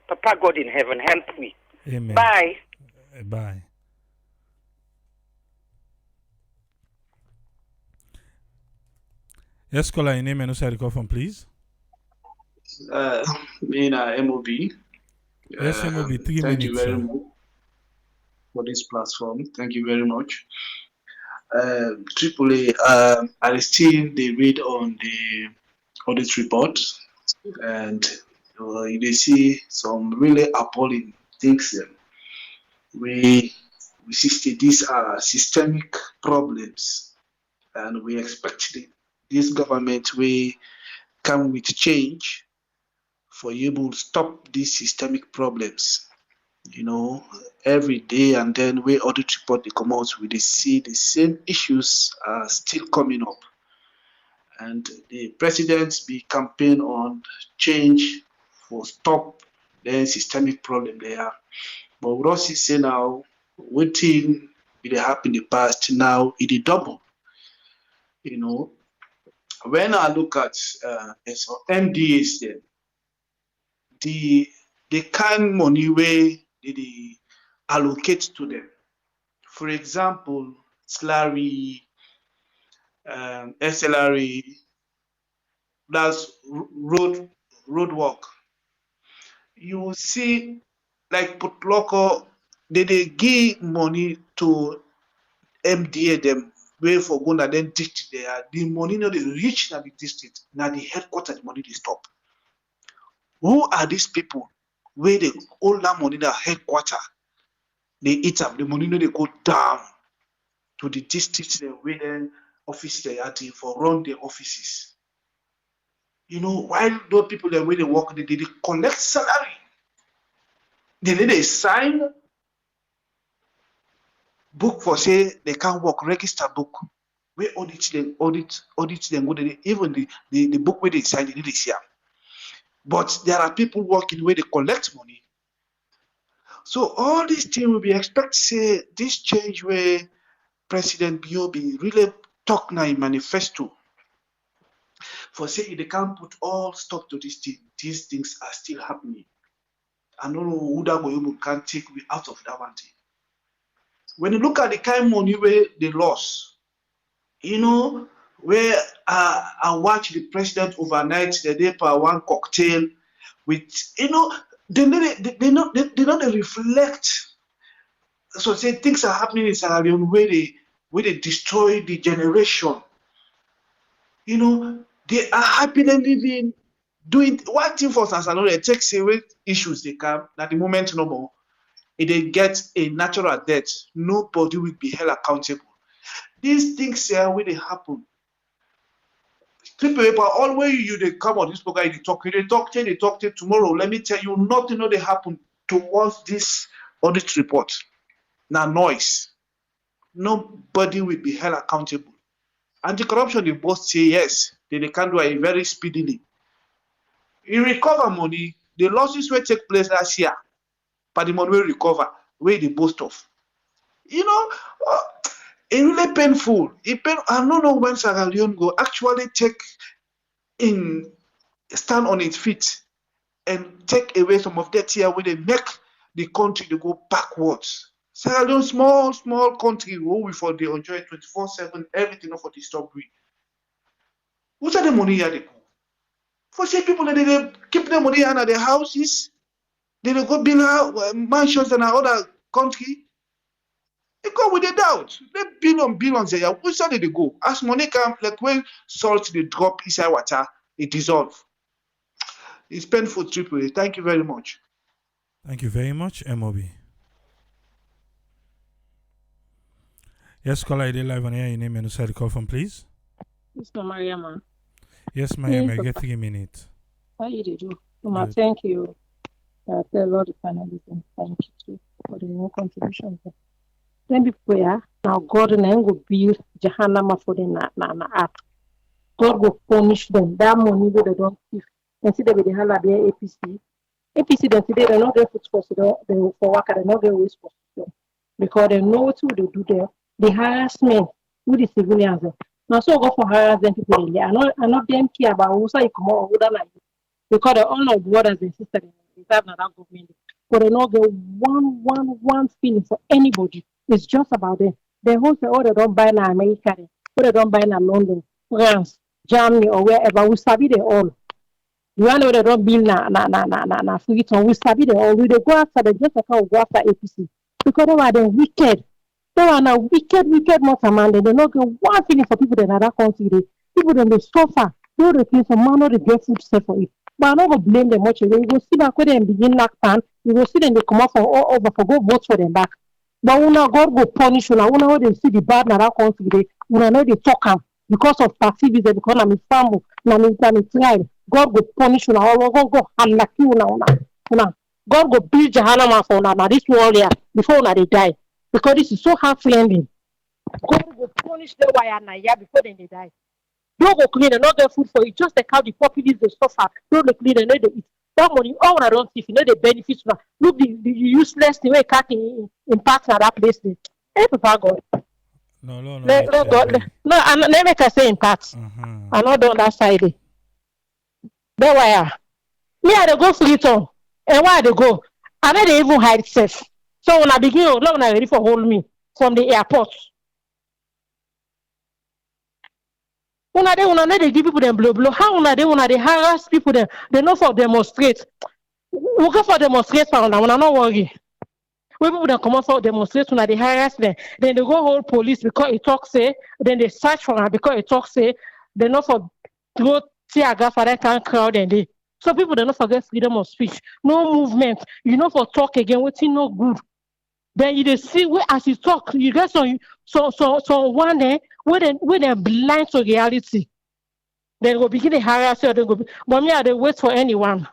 [SPEAKER 13] Papa God in heaven, help me.
[SPEAKER 1] Amen.
[SPEAKER 13] Bye.
[SPEAKER 1] Bye. Yes, caller, your name and where you call from, please.
[SPEAKER 14] Me and MOB.
[SPEAKER 1] Yes, MOB, 3 minutes.
[SPEAKER 14] Thank you very much for this platform. Thank you very much. AAA, I still they read on the audit report, and they see some really appalling things. We see these are systemic problems, and we expect this government will come with change for you to stop these systemic problems. You know, every day and then we audit report they come out, we see the same issues are still coming up. And the president be campaign on change for stop the systemic problem there. But we also say now, waiting it happened in the past, now it is double. You know, when I look at MDAs, then the kind money where they allocate to them. For example, SLRE, SLRE, that's road work. You will see like Putloko, they give money to MDA them way for going and then district there. The money not they reach na the district, now the headquarters the money they stop. Who are these people where they all that money that headquarters they eat up the money no they go down to the district where then office they are for run their offices. You know, while those people that where they work they collect salary. They sign book for say they can't work, register book. We audit them, go there. Even the book where they sign, they see. But there are people working where they collect money. So all these things will be expect say this change where President Biobi really talk now in manifesto. For say they can't put all stop to this thing, these things are still happening. I don't know who that can take me out of that one thing. When you look at the kind of money where they lost, you know, where I watch the president overnight, the day for one cocktail with, you know, they not reflect. So say things are happening in Sierra Leone where they destroy the generation. You know, they are happily living, doing one thing for Sierra Leone. They take away issues they come at the moment no more. if they get a natural death, nobody will be held accountable. These things here where they happen. People always you they come on this program, they talk till tomorrow. Let me tell you, nothing they happen towards this audit report. Now noise. Nobody will be held accountable. Anti-corruption, they both say yes, they can do it very speedily. You recover money, the losses will take place last year, but the money will recover, where they boast of. You know, it's really painful. I don't know when Sierra Leone go actually stand on its feet and take away some of that here where they make the country to go backwards. Sierra Leone, small country, where we for they enjoy 24/7, everything for the stop we. What are the money here they go? For say people that they keep their money under their houses, they go build mansions in another country. They go with the doubt. They billions there. Which side they go? As money come, like when salt they drop inside water, it dissolve. It's painful, Triple. Thank you very much.
[SPEAKER 1] Thank you very much, MOB. Yes, caller, you live on air. Your name and where you call from, please.
[SPEAKER 15] Mr. Mariama.
[SPEAKER 1] Yes, Mariama, you get 3 minutes.
[SPEAKER 15] How you do? Uma, thank you. Tell Lord the panelists and thank you too for the new contribution. Then people, yeah, now God and go build Jahannama for them na act. God will punish them. That money that they don't give. And see they will have their APC. APC then today they don't get food for they for work they don't get waste for them. Because they know what they do there. The harassment with the civilians. Now so go for harassment people really. I not them care about who say come on who like you. Because they all know brothers and sisters in that government. But they don't get one feeling for anybody. It's just about them. They who say, oh, they don't buy in America, or they don't buy in London, France, Germany, or wherever. We sabi they all. You know they don't build na Freetown. We sabi they all. We they go after them just like how we go after APC. Because they are the wicked. They are now wicked man. They don't get one feeling for people in other country. People then they suffer. They don't feel some man, they get food set for it. But I'm not going to blame them much. You go see back where they begin knock pan. You go see them they come up for all over for go vote for them back. But una God go punish una. Una know they see the bad na that country. Una know they talk am because of passivism. Because na me family, na me tribe. God go punish una. God go halaki una. God go build Jahannam for una. Na this world here before una they die. Because this is so heart-rending. God go punish them why na here before then they die. Don't go clean and not get food for it. Just like how the populace they suffer. Don't go clean and not they eat. That money, all I don't see, you know the benefits. Look, the useless the way cat impact at that place. Hey, Papa God.
[SPEAKER 1] No.
[SPEAKER 15] Let me say impact. I'm not on that side. There why me I go Freetown. And why they go? I know they even hide safe. So when I begin, when I ready for hold me from the airport. When they give people them blow. How they harass people them? They know for demonstrate. We go for demonstrate for now. Not worry. When people them come out for demonstrate, when they harass them, then they go hold police because it talk say. Then they search for them because it talk say. They know for throw tear gas for that kind of crowd and they. So people they not forget freedom of speech. No movement. You know for talk again. What's no good. Then you see where as you talk, you get some one day where they blind to reality. They go begin to harass you. They go, but me I they wait for anyone.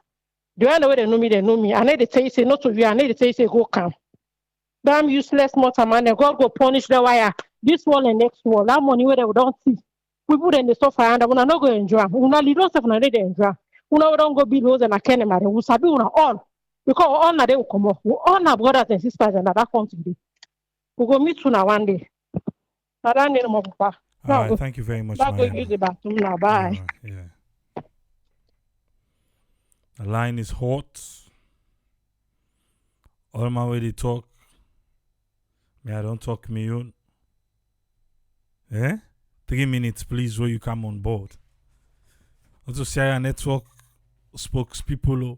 [SPEAKER 15] The one way they know me, they know me. I need to tell you say not to you. I need to tell you say go come. Damn useless mortal man. God go punish the wire. This one and next one. That money where they don't see. People then they suffer and we not go enjoy. We not lead us if we not enjoy. We don't go build homes and I can't imagine. We sabi we all. Because all na they will come up. We all our brothers and sisters in that country. We go meet you now one day. I don't need more papa.
[SPEAKER 1] All right, thank you very much.
[SPEAKER 15] Go use the bathroom now. Bye.
[SPEAKER 1] Yeah. The line is hot. All my way they talk. Me, I don't talk me own. 3 minutes, please, where you come on board. Also, Sierra Network spokespeople.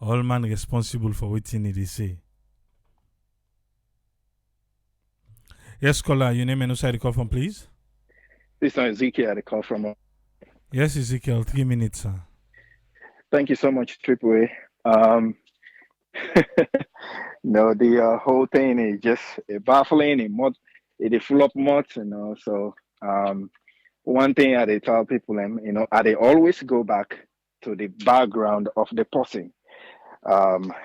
[SPEAKER 1] All man responsible for what they say. Yes, caller, your name and where you call from, please.
[SPEAKER 16] This is Ezekiel. I call from.
[SPEAKER 1] Yes, Ezekiel, 3 minutes, sir.
[SPEAKER 16] Thank you so much, Triple A. No, the whole thing is just baffling and it full of much, So one thing I they tell people, I they always go back to the background of the person.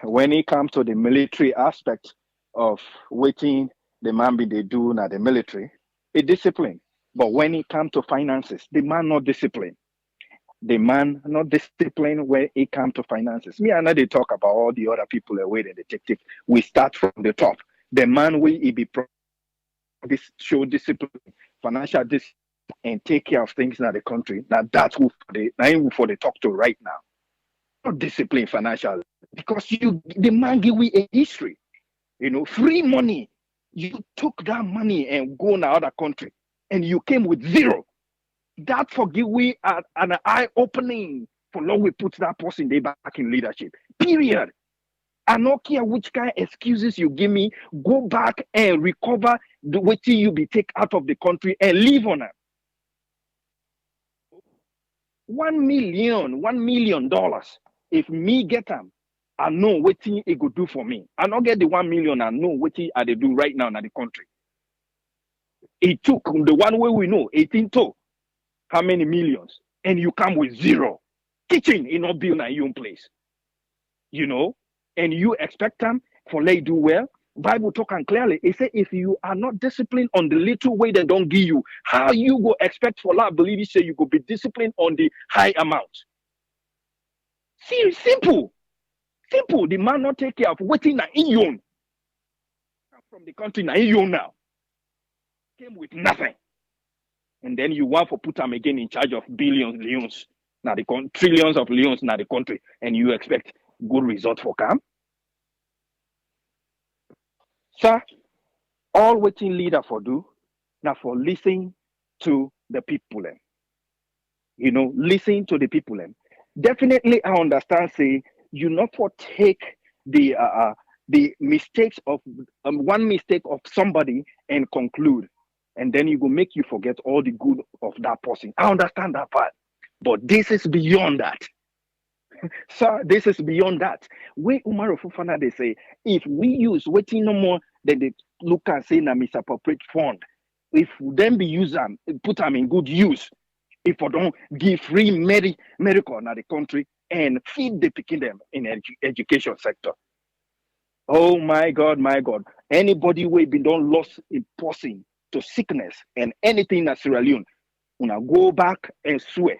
[SPEAKER 16] When it comes to the military aspect of waiting the man be they do now the military, it discipline. But when it comes to finances, the man not discipline. The man not discipline when it comes to finances. Me and I they talk about all the other people away in the detective. We start from the top. The man will he be this show discipline, financial discipline, and take care of things in the country. Now that's who for the talk to right now. Not discipline financial because the man give we a history. Free money. You took that money and go in another country, and you came with zero. That forgive we an eye opening for long we put that person there back in leadership. Period. I don't care which kind of excuses you give me. Go back and recover the waiting you be take out of the country and live on it. $1 million. If me get them, I know what it could do for me. I not get the 1 million. I know what I they do right now in the country. It took the one way we know 18 to how many millions, and you come with zero. Kitchen in not build your own place, and you expect them for they do well. Bible talking clearly. It say if you are not disciplined on the little way they don't give you, how you go expect for that? Believe you say you go be disciplined on the high amount. See, simple. The man not take care of waiting na in own from the country na in own now. Came with nothing. And then you want to put them again in charge of billions, leons, now the trillions of leons now the country, and you expect good result for come. Sir, all waiting leader for do now for listen to the people. Listen to the people. Definitely, I understand. Say you not for take the mistakes of one mistake of somebody and conclude. And then you go make you forget all the good of that person. I understand that part. But this is beyond that. Sir, this is beyond that. Where Umaru Fufana, they say, if we use waiting no more, then they look and say, na misappropriate fund. If we then be use them, put them in good use. If we don't give free medical in the country and feed the picking them in education sector. Oh my God. Anybody who been done lost a person to sickness and anything in Sierra Leone, una go back and swear.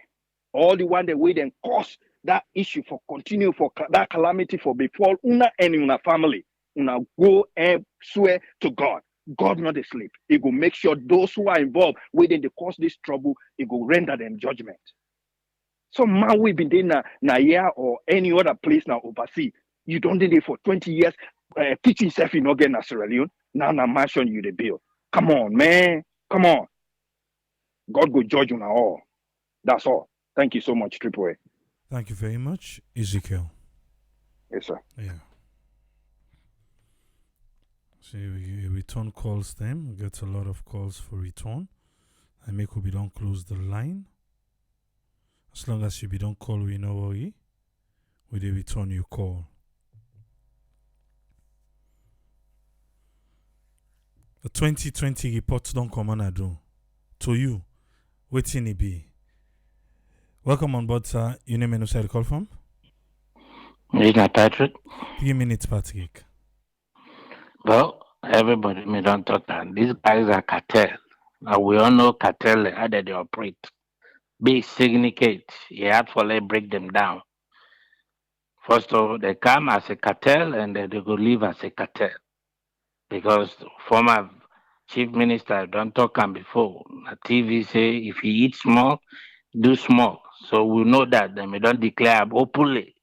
[SPEAKER 16] All the one that way then cause that issue for continue for that calamity for before una and una family. Una go and swear to God. God not asleep. He go make sure those who are involved within the cause this trouble, he go render them judgment. So man we been there na year or any other place now overseas. You don't do it for 20 years. Teaching self in again Sierra Leone. Now mansion you the bill. Come on, man. Come on. God will judge you now all. That's all. Thank you so much, Triple A.
[SPEAKER 1] Thank you very much, Ezekiel.
[SPEAKER 16] Yes, sir.
[SPEAKER 1] Yeah. So we return calls then. We get a lot of calls for return. I make we don't close the line. As long as you don't call, we no worry. We dey return your call. The 2020 reports don't come on do. To you, waiting it be. Welcome on board, sir. Your name and who side call from?
[SPEAKER 17] Mr. Patrick.
[SPEAKER 1] 3 minutes, Patrick.
[SPEAKER 17] Well, everybody may don't talk that. These guys are cartel. Now we all know cartel how they operate. Big syndicate. You have to let break them down. First of all, they come as a cartel and then they go leave as a cartel. Because former chief minister don't talk on before. The TV say if you eat small, do small. So we know that they don't declare openly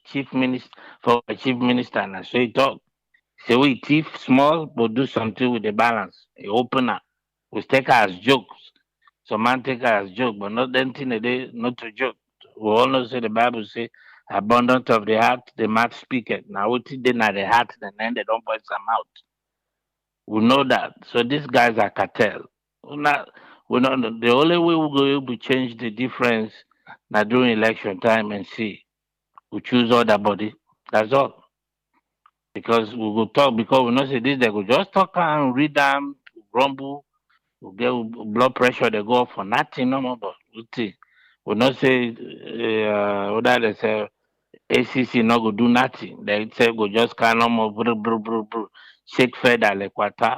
[SPEAKER 17] chief minister for a chief minister and so he talk. Say we thief small but do something with the balance. He open up. We take her as jokes. Some man take her as joke, but not anything a day, not to joke. We all know say the Bible say abundance of the heart, the mouth speaketh. Now what they not the heart, then they don't voice them out. We know that. So these guys are cartel. We're not the only way we go able to change the difference now during election time and see. We choose other body That's all. Because we go talk because we know say this they go just talk and read them, grumble, we get blood pressure they go up for nothing no more. But we not say what that they say ACC no go do nothing. They say go just kind of more shake feather like water.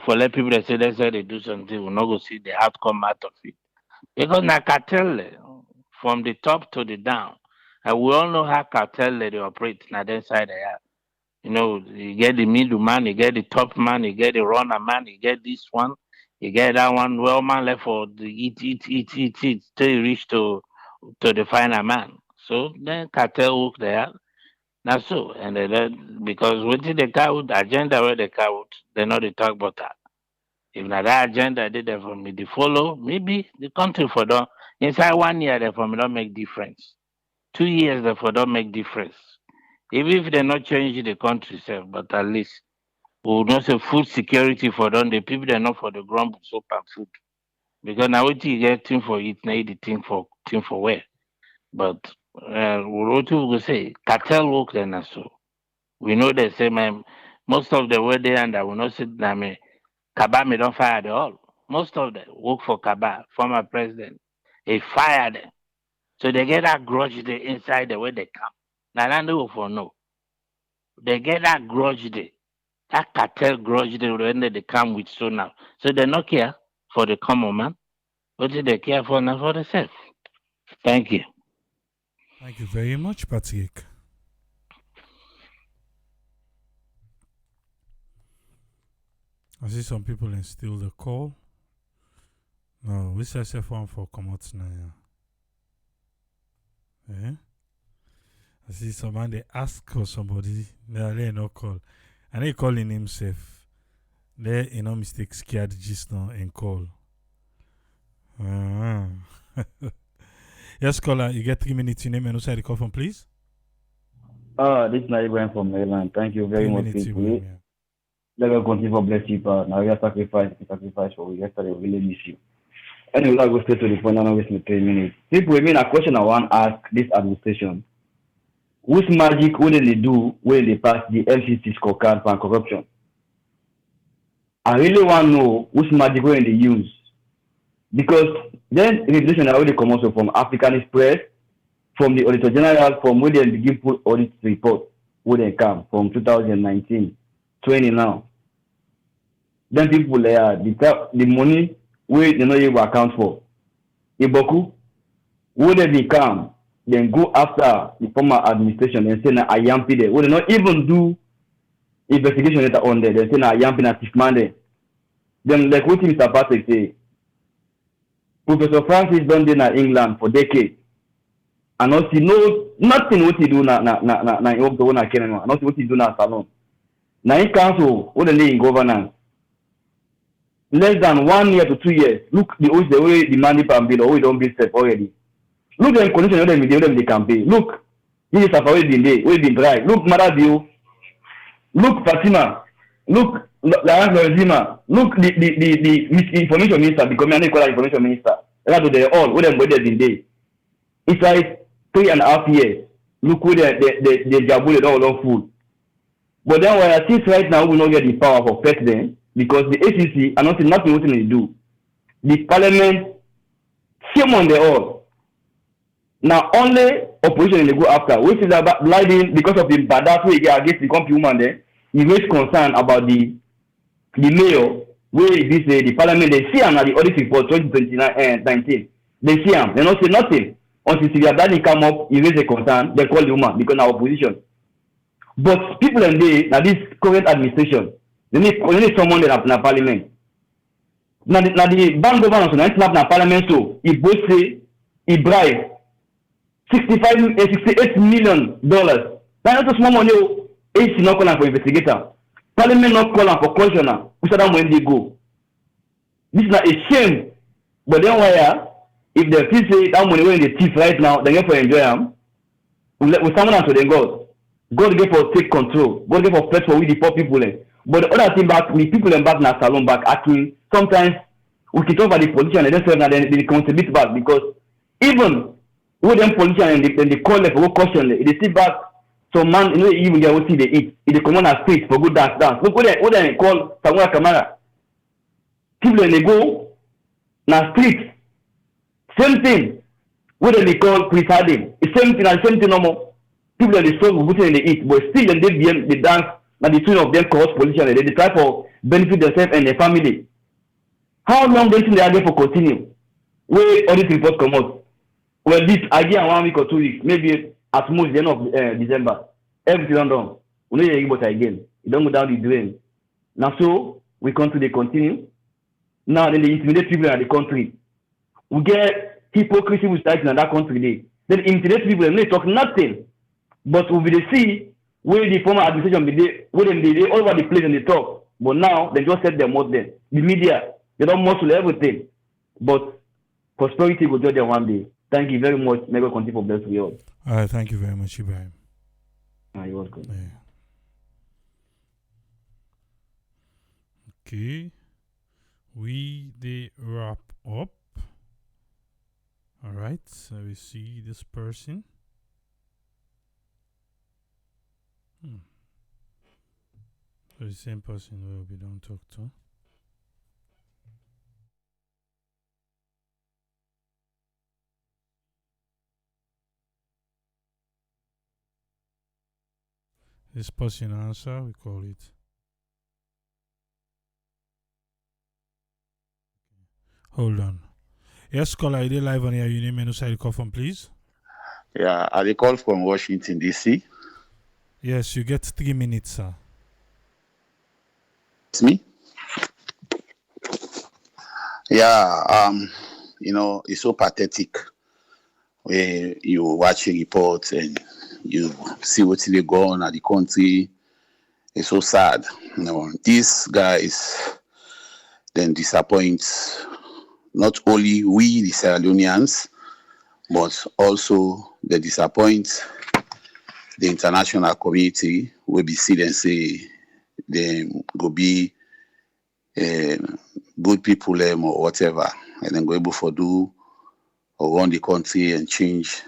[SPEAKER 17] For let people that say they do something, we not go see the outcome out of it. Because na cartel from the top to the down. And we all know how cartel they operate na that side they are. You get the middle man, you get the top man, you get the runner man, you get this one, you get that one. Well, man left for the eat till you reach to the final man. So then cartel work there. Now so, and because what did they count agenda where they count, they know they talk about that. If not that agenda did that for me, they follow, maybe the country for them inside 1 year they for me don't make difference. 2 years they for don't make difference. Even if they not change the country self, but at least we will not say food security for them. The people they not for the grumble soap and food. Because now what you get thing for it, now the thing for where. But what we will say, cartel work then so. We know they say man, most of the way they and I will not say that me Kaba me don't fire at all. Most of them work for Kaba, former president. He fired them. So they get that grudge there inside the way they come. Now I know for no. They get that grudge there. That cartel grudge there when they come with so now. So they not care for the common man. What do they care for now for themselves? Thank you.
[SPEAKER 1] Thank you very much, Patrick. I see some people and steal the call. No, we say one for come out now. Yeah. I see someone they ask for somebody, they no call. And they calling himself. They no mistake scared just now and call. Yes, caller, you get 3 minutes. Your name and also the call from, please.
[SPEAKER 18] This is Ibrahim from Maryland. Thank you very much, people. Let us continue for bless you, but now we are sacrifice for you. Yesterday, we really miss you. Anyway, I'll go straight to the point. I'm not wasting 3 minutes. People, a question I want to ask this administration. Which magic would they do when they pass the FCC scorecard for corruption? I really want to know which magic will they use. Because then regulation already come also from African Express, from the Auditor General, from where they begin put audit report, where they come from 2019, 20 now. Then people there, the money where they know you account for. Iboku, where they become, then go after the former administration and say na ayampi there. Where they not even do investigation later on there. They say na ayampi na tifman there. Then like what Mr. Patrick say, Professor Francis done there in England for decades. And not see nothing what he do na work the one na Kenya. Not what he do na salon. Now in council, what they in governance. Less than 1 year to 2 years. Look the way the money per bill or we don't build step already. Look the condition of them the campaign. Look, this is already been there, we been dry. Look Maradio. Look Fatima. Look Laurence Lozima. Look the information minister becoming an equal information minister. Rather they all what them been there. It's like 3.5 years. Look where the jabu they don't food. But then when I see right now we not get the power for president because the ACC are not nothing what they do. The parliament shame on the all. Now only opposition they go after. Which is about blinding because of the badass way against the country woman there. He raised concern about the mayor where this the parliament they see him at the audit report 2019. They see him. They not say nothing. Until Sylvia Daddy come up, he raise a concern, they call the woman because now opposition. But people in this current administration, they need someone that in parliament. Now the bank government so in parliament so he both say he bribe $68 million. That's not small money. AC not calling for investigator. Parliament not calling for cautioner. We said that when they go. This is not a shame. But then why? If they feel say that money when they thief right now, they get for enjoy them. We summon them to them God. God get for take control. God get for fight for we the poor people. But the other thing back, the people in back in our salon back acting. Sometimes we can talk about the politician and then they contribute back because even with them politicians and they call them for question, they sit back Some man, even get what they eat. If they come on a street for good dance. Look what they call Samura Kamara. People when they go na street, same thing. What they call Chris Harding. It's same thing and same thing no more. People when they struggle with what they eat, but still they dance. Now the two of them cause position. They try for benefit themselves and their family. How long do you think they are there for continue? Where all these reports come out? Well, this idea 1 week or 2 weeks, maybe at most the end of December. Everything done. We know you about again. You don't go down the drain. Now so we continue. Now then they intimidate people in the country. We get hypocrisy with sites in that country. Then intimidate people and they talk nothing. But we will see where the former administration be there, where they all over the place and they talk. But now they just set their mouth there. The media, they don't muscle everything. But prosperity will judge them one day. Thank you very much. May God continue for bless you all.
[SPEAKER 1] All right, thank you very much, Ibrahim.
[SPEAKER 18] You're welcome.
[SPEAKER 1] Yeah. Okay. They wrap up. All right, so we see this person. So the same person will be don't talk to. This person answer, we call it. Hold on. Yes, caller, are you live on here? Your name and who you call from, please?
[SPEAKER 19] Yeah, I call from Washington, D.C.
[SPEAKER 1] Yes, you get 3 minutes, sir.
[SPEAKER 19] It's me? Yeah, it's so pathetic when you watch a report and you see what's really going on at the country. It's so sad. These guys then disappoint not only we, the Sierra Leoneans, but also they disappoint the international community. We be see them say they go be good people or whatever, and then go able to do or run the country and change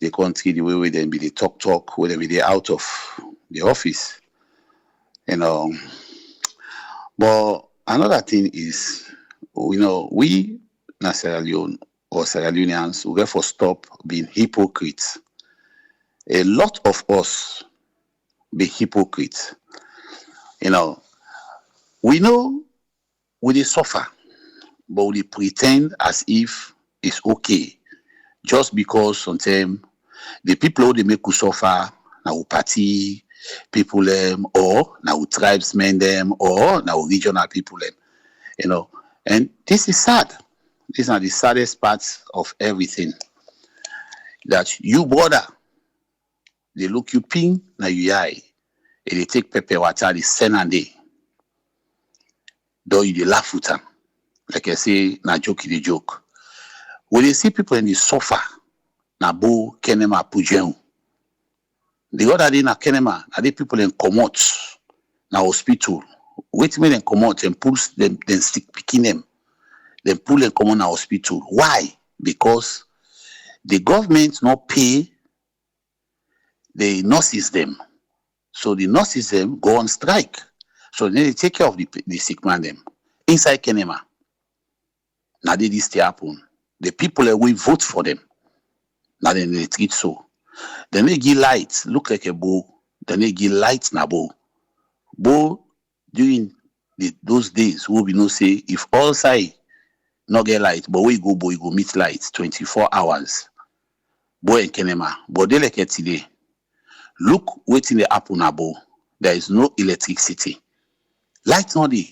[SPEAKER 19] the country the way we then be the talk, where they be the out of the office. But another thing is, we na Sierra Leone or Sierra Leoneans, we therefore stop being hypocrites. A lot of us be hypocrites. We know we suffer, but we pretend as if it's okay, just because sometimes the people who they make us suffer, now party people or now tribesmen them, or now regional people and this is sad. These are the saddest parts of everything. That you brother, they look you ping, now you eye, and they take pepper water, they send and they. Though you laugh with them. Like I say, na joke the joke. When they see people in the suffer, na bo kenema pujen. The other day na kenema, na the people in comot na hospital. Wait me them comot and pull them, then stick picking them. Then pull them come on na hospital. Why? Because the government not pay the nurses them. So the nurses them go on strike. So then they take care of the sick man them. Inside Kenema. Now this still happen. The people that we vote for them. Now then they treat so. Then they give lights, look like a bow. Then they give lights na bow. Bow during those days will be no say if all side not get light, but we go meet lights 24 hours. Boy and Kenema. But they like it today. Look waiting the happen na bow. There is no electricity. Lights not there.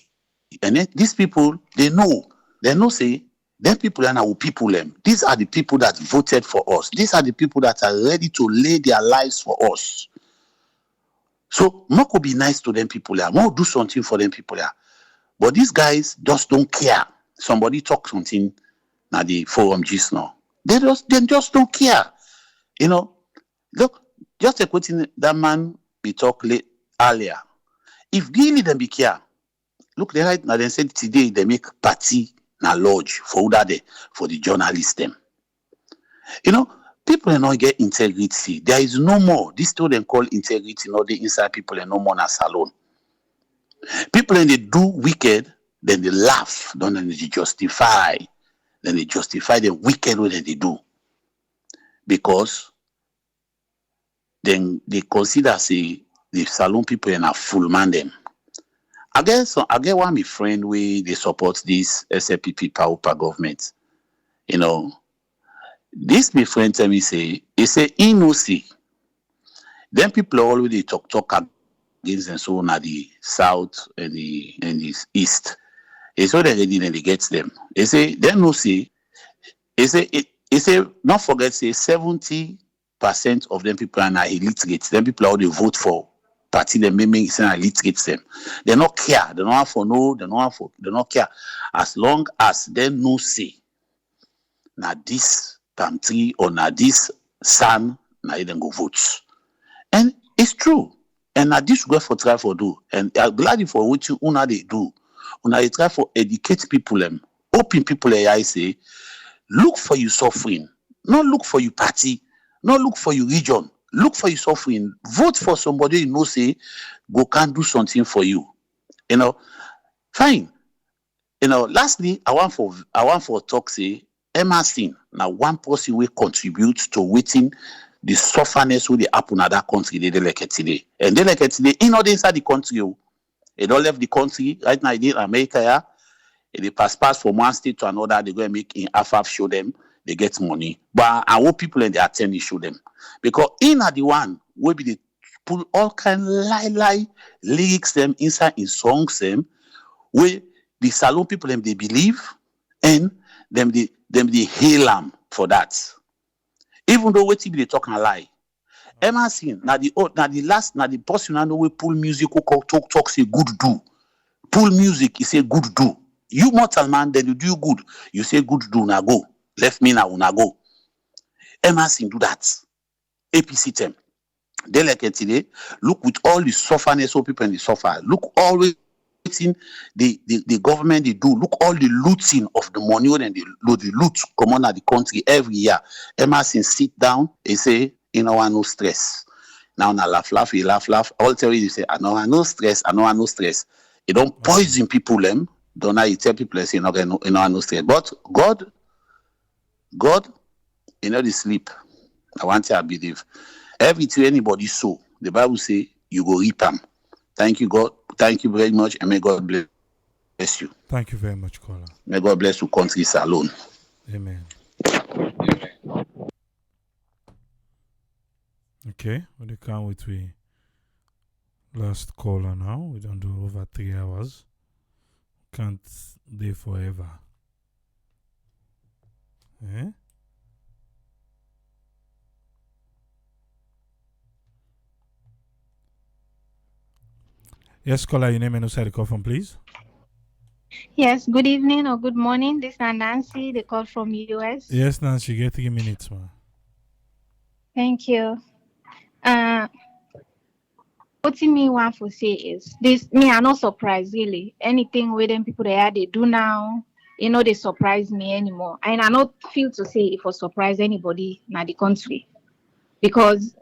[SPEAKER 19] And then these people, they know say, them people are our people. These are the people that voted for us. These are the people that are ready to lay their lives for us. So, more could be nice to them people there. More do something for them people there. But these guys just don't care. Somebody talk something at the forum just now. They just don't care. Look, just a question that man we talked earlier. If really them be care, look, they right now they said today they make party na lodge for that day for the journalists them. People are not get integrity. There is no more. This thing they call integrity, not the inside people and no more na salon. People and they do wicked, then they laugh, then they justify. Then they justify the wicked way that they do. Because then they consider say the salon people and a full man them. I get one my friend where they support this SLPP power government. You know, this my friend tell me say, he say he no see. Then people already talk against and so on at the south and the east. It's so they didn't they get them. They say they no see. He say not forget say 70% of them people are illiterate. Them people are all they vote for party them making say illiterate them. They not care. They don't have for no. They not care as long as they no say. Now this palm tree or now this sun now they go vote. And it's true. And now this go for try for do. And I'm glad for what you una they do. Una they try for educate people them, open people I say. Look for your suffering. Not look for your party. Not look for your region. Look for your suffering. Vote for somebody you know say go can do something for you. You know, fine. You know, lastly, I want for talk say Emerson. Now one person will contribute to waiting the sufferness will happen at that country they like it today. And they like it today in or inside the country. They don't left the country right now in America. Yeah. They pass from one state to another, they go and make in AFAF show them, they get money. But I want people in the attend show them. Because in the one where they put all kind lie lyrics them inside in songs them, where the salon people them they believe and them they hail them for that. Even though what they talk and lie. Emerson, now the person I know we pull music who talk say good do. Pull music, he say good do. You mortal man, then you do good. You say good do na go. Left me now na go. Emerson do that. APC them. They like it today. Look with all the sufferness of people and the suffer. Look always the government they do. Look all the looting of the money and the loot come on at the country every year. Emerson sit down and say, you know, I no stress. Now na laugh, he laugh. All tell you say, I know I no stress. It don't poison people them. Don't I tell people say no stress. But God, you know the sleep. I want to believe. Everything anybody sow, the Bible say you go reap them. Thank you, God. Thank you very much, and may God bless you.
[SPEAKER 1] Thank you very much, caller.
[SPEAKER 19] May God bless you, country salon.
[SPEAKER 1] Amen. Okay, we come with we last caller now. We don't do over 3 hours. Can't stay forever. Eh? Yes, caller, your name and where you call from, please.
[SPEAKER 20] Yes, good evening or good morning. This is Nancy, the call from US.
[SPEAKER 1] Yes, Nancy, get 3 minutes, man.
[SPEAKER 20] Thank you. What me want to say is this: me, I'm not surprised really. Anything with them people they do now, you know, they surprise me anymore. And I not feel to say if I surprise anybody in the country, because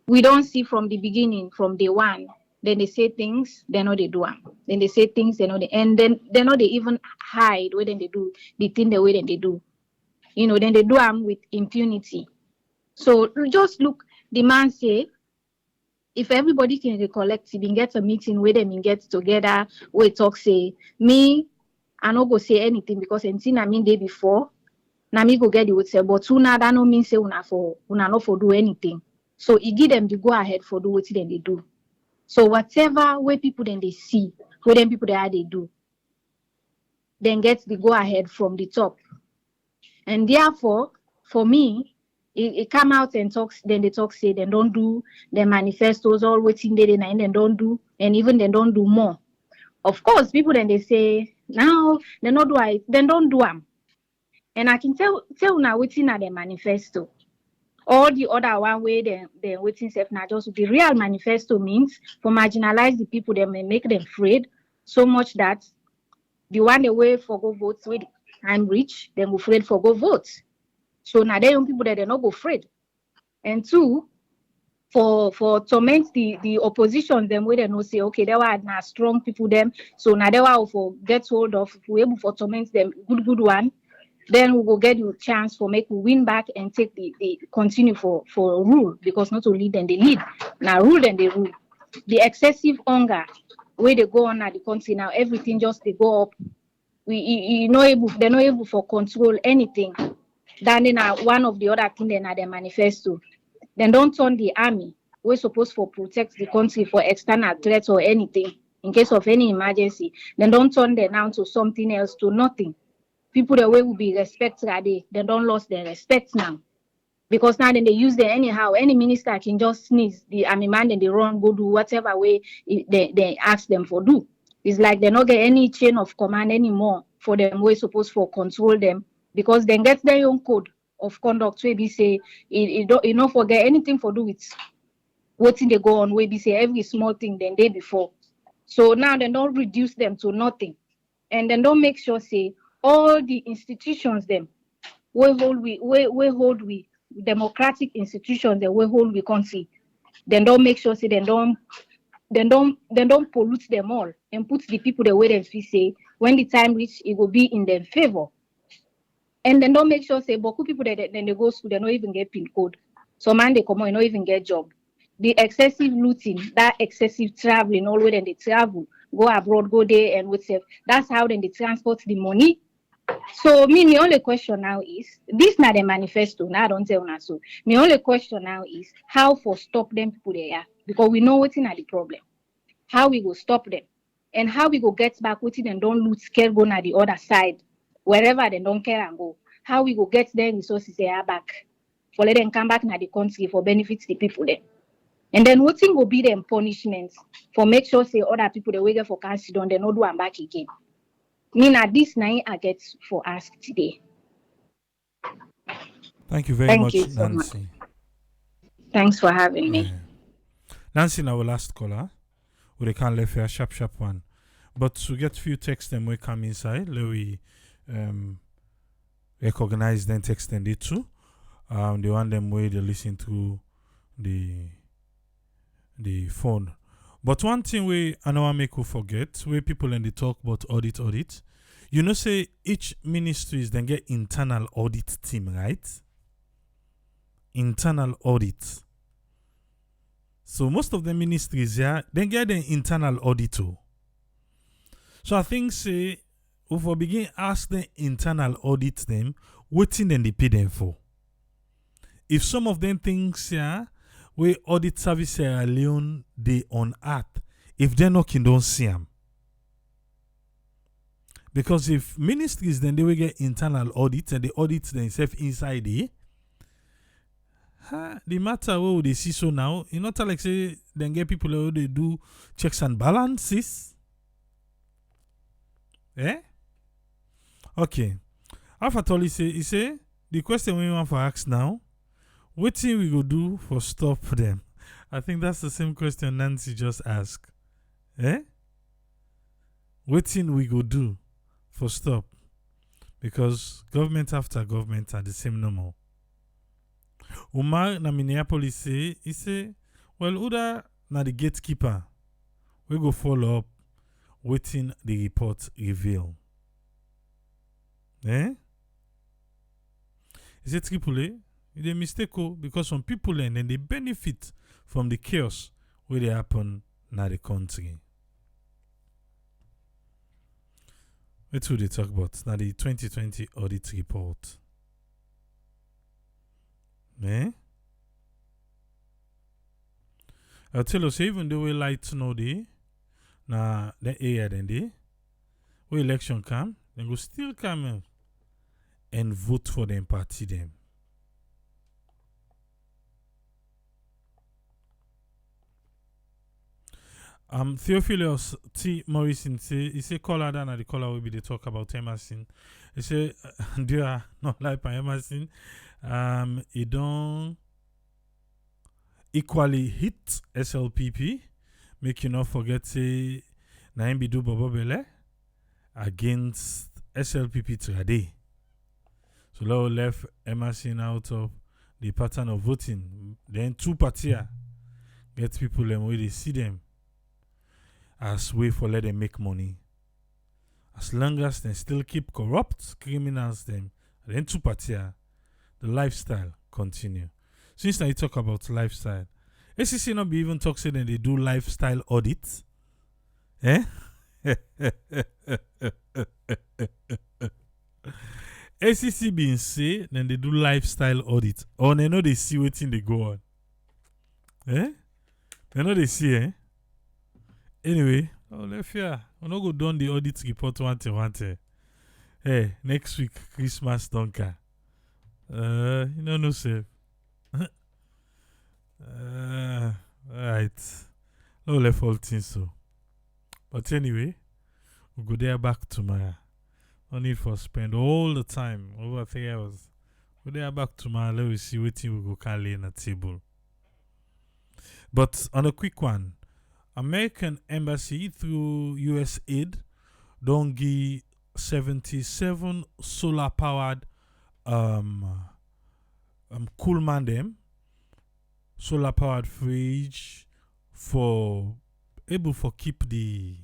[SPEAKER 20] we don't see from the beginning, from day one. Then they say things, they know they do them. Then they say things, they know they, and then they know they even hide what then they do the thing the way that they do. You know, then they do them with impunity. So just look, the man say, if everybody can recollect, if you get a meeting with them and get together, we talk, say, me, I not go say anything because anything I mean day before, na me go get the would say, but una that no mean say una not for do anything. So he give them the go ahead for do what then they do. So whatever way people then they see, where them people they do, then get the go ahead from the top. And therefore, for me, it come out and talks, then they talk, say, they don't do the manifestos, all waiting there, and then don't do, and even they don't do more. Of course, people then they say, now, they not do it, then don't do them. And I can tell now waiting at the manifesto. All the other one way they waiting self now just the real manifesto means for marginalize the people, they may make them afraid so much that the one the way for go vote with I'm rich, then go afraid for go vote. So now they young people that they're not go afraid. And two, for torment the opposition them where they know say okay, there were now strong people them. So now they were for get hold of, if we able for torment them good one, then we will get the chance for make we win back and take the continue for rule, because not only then they lead, now rule then they rule. The excessive hunger where they go on at the country now, everything just they go up. They're not able for control anything. Then one of the other thing then are their manifesto. Then don't turn the army. We're supposed to protect the country for external threats or anything in case of any emergency. Then don't turn them now to something else, to nothing. People the way will be respected, they don't lose their respect now. Because now then they use them anyhow. Any minister can just sneeze the army man and they run, go do whatever way they ask them for do. It's like they don't get any chain of command anymore for them. We're supposed to control them, because then get their own code of conduct where we say it don't forget anything for do with what thing they go on where we say every small thing than day before. So now they don't reduce them to nothing, and then don't make sure say all the institutions them we hold we democratic institutions that we hold we country. Then don't make sure say then don't pollute them all and put the people the way they feel say when the time reach it will be in their favor. And then don't make sure say but people that then they go school they don't even get PIN code. So man they come on, not even get job. The excessive looting, that excessive traveling, all the way then they travel, go abroad, go there and whatever. That's how then they transport the money. So me, the only question now is, this not a manifesto, now I don't tell now so. My only question now is how for stop them people there, because we know what's in the problem. How we go stop them, and how we go get back with it and don't loot scare go na the other side, wherever they don't care and go. How we go get their resources there back, for let them come back na the country for benefits the people there. And then what thing will be them punishments for make sure say other people they wait for council don't they not do them back again. Me na this night I get for ask today.
[SPEAKER 1] Thank you very much,
[SPEAKER 20] you so
[SPEAKER 1] Nancy.
[SPEAKER 20] much. Thanks for having me.
[SPEAKER 1] Nancy, our last caller. We can leave a sharp one. But to get few texts them we come inside, let we recognize them text them they too. The one them way they listen to the phone. But one thing I know I make you forget, where people in the talk about audit. You know, say each ministries then get internal audit team, right? Internal audit. So most of the ministries, yeah, they get an internal auditor. So I think say if we begin ask the internal audit them, what thing then they pay them for? If some of them things, yeah, we audit service Sierra Leone they on earth, if they're knocking don't see them. Because if ministries then they will get internal audits and they audit themselves inside there, the matter what they see so now, you not like say then get people who they do checks and balances. Eh? Okay. Alpha Tolly he say the question we want for ask now, what thing we go do for stop them? I think that's the same question Nancy just asked. Eh? What thing we go do for stop? Because government after government are the same normal. Umar na Minneapolis he say, well, Uda na the gatekeeper. We go follow up waiting the report reveal. Eh? He say Tripoli, it's a mistake because some people and then they benefit from the chaos where they happen in the country. What do they talk about? Now the 2020 audit report. Eh? I'll tell you, even though we like to know na the area then they, when election come, then go still come and vote for them party them. Theophilus T. Morrison he say caller down at the caller will be the talk about Emerson. He say do you not like by Emerson? He don't equally hit SLPP. Make you not forget say Naim Bidu Bobo Bele against SLPP today. So Law left Emerson out of the pattern of voting. Then two parties get people them where they see them as way for let them make money. As long as they still keep corrupt criminals them, then two parties, the lifestyle continue. Since now you talk about lifestyle, ACC not be even talk say that they do lifestyle audits. Eh? ACC been say then they do lifestyle audit. Or they know they see what thing they go on. Eh? They know they see, eh? Anyway, let's hear. We no go down the audit report one thing. Hey, next week Christmas donka. You know no safe. Alright. No left all things so. But anyway, we go there back tomorrow. No need for spend all the time over 3 hours. Go there back tomorrow. Let me see what we go can lay on the table. But on a quick one, American Embassy through US Aid don't give 77 solar powered Coolman them solar powered fridge for able for keep the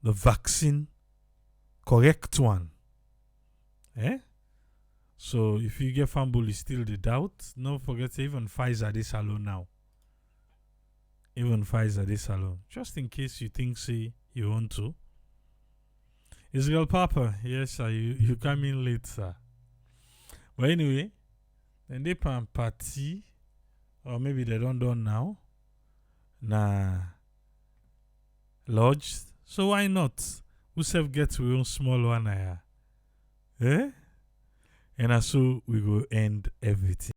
[SPEAKER 1] vaccine correct one. Eh? So if you get fumble is still the doubt, don't forget even Pfizer this alone now. Even Pfizer this alone. Just in case you think say you want to. Israel Papa, yes sir, you come in late, sir. But anyway, then they pan party, or maybe they don't do now. Lodge. So why not? We self get we own small one here. Eh? And so we go end everything.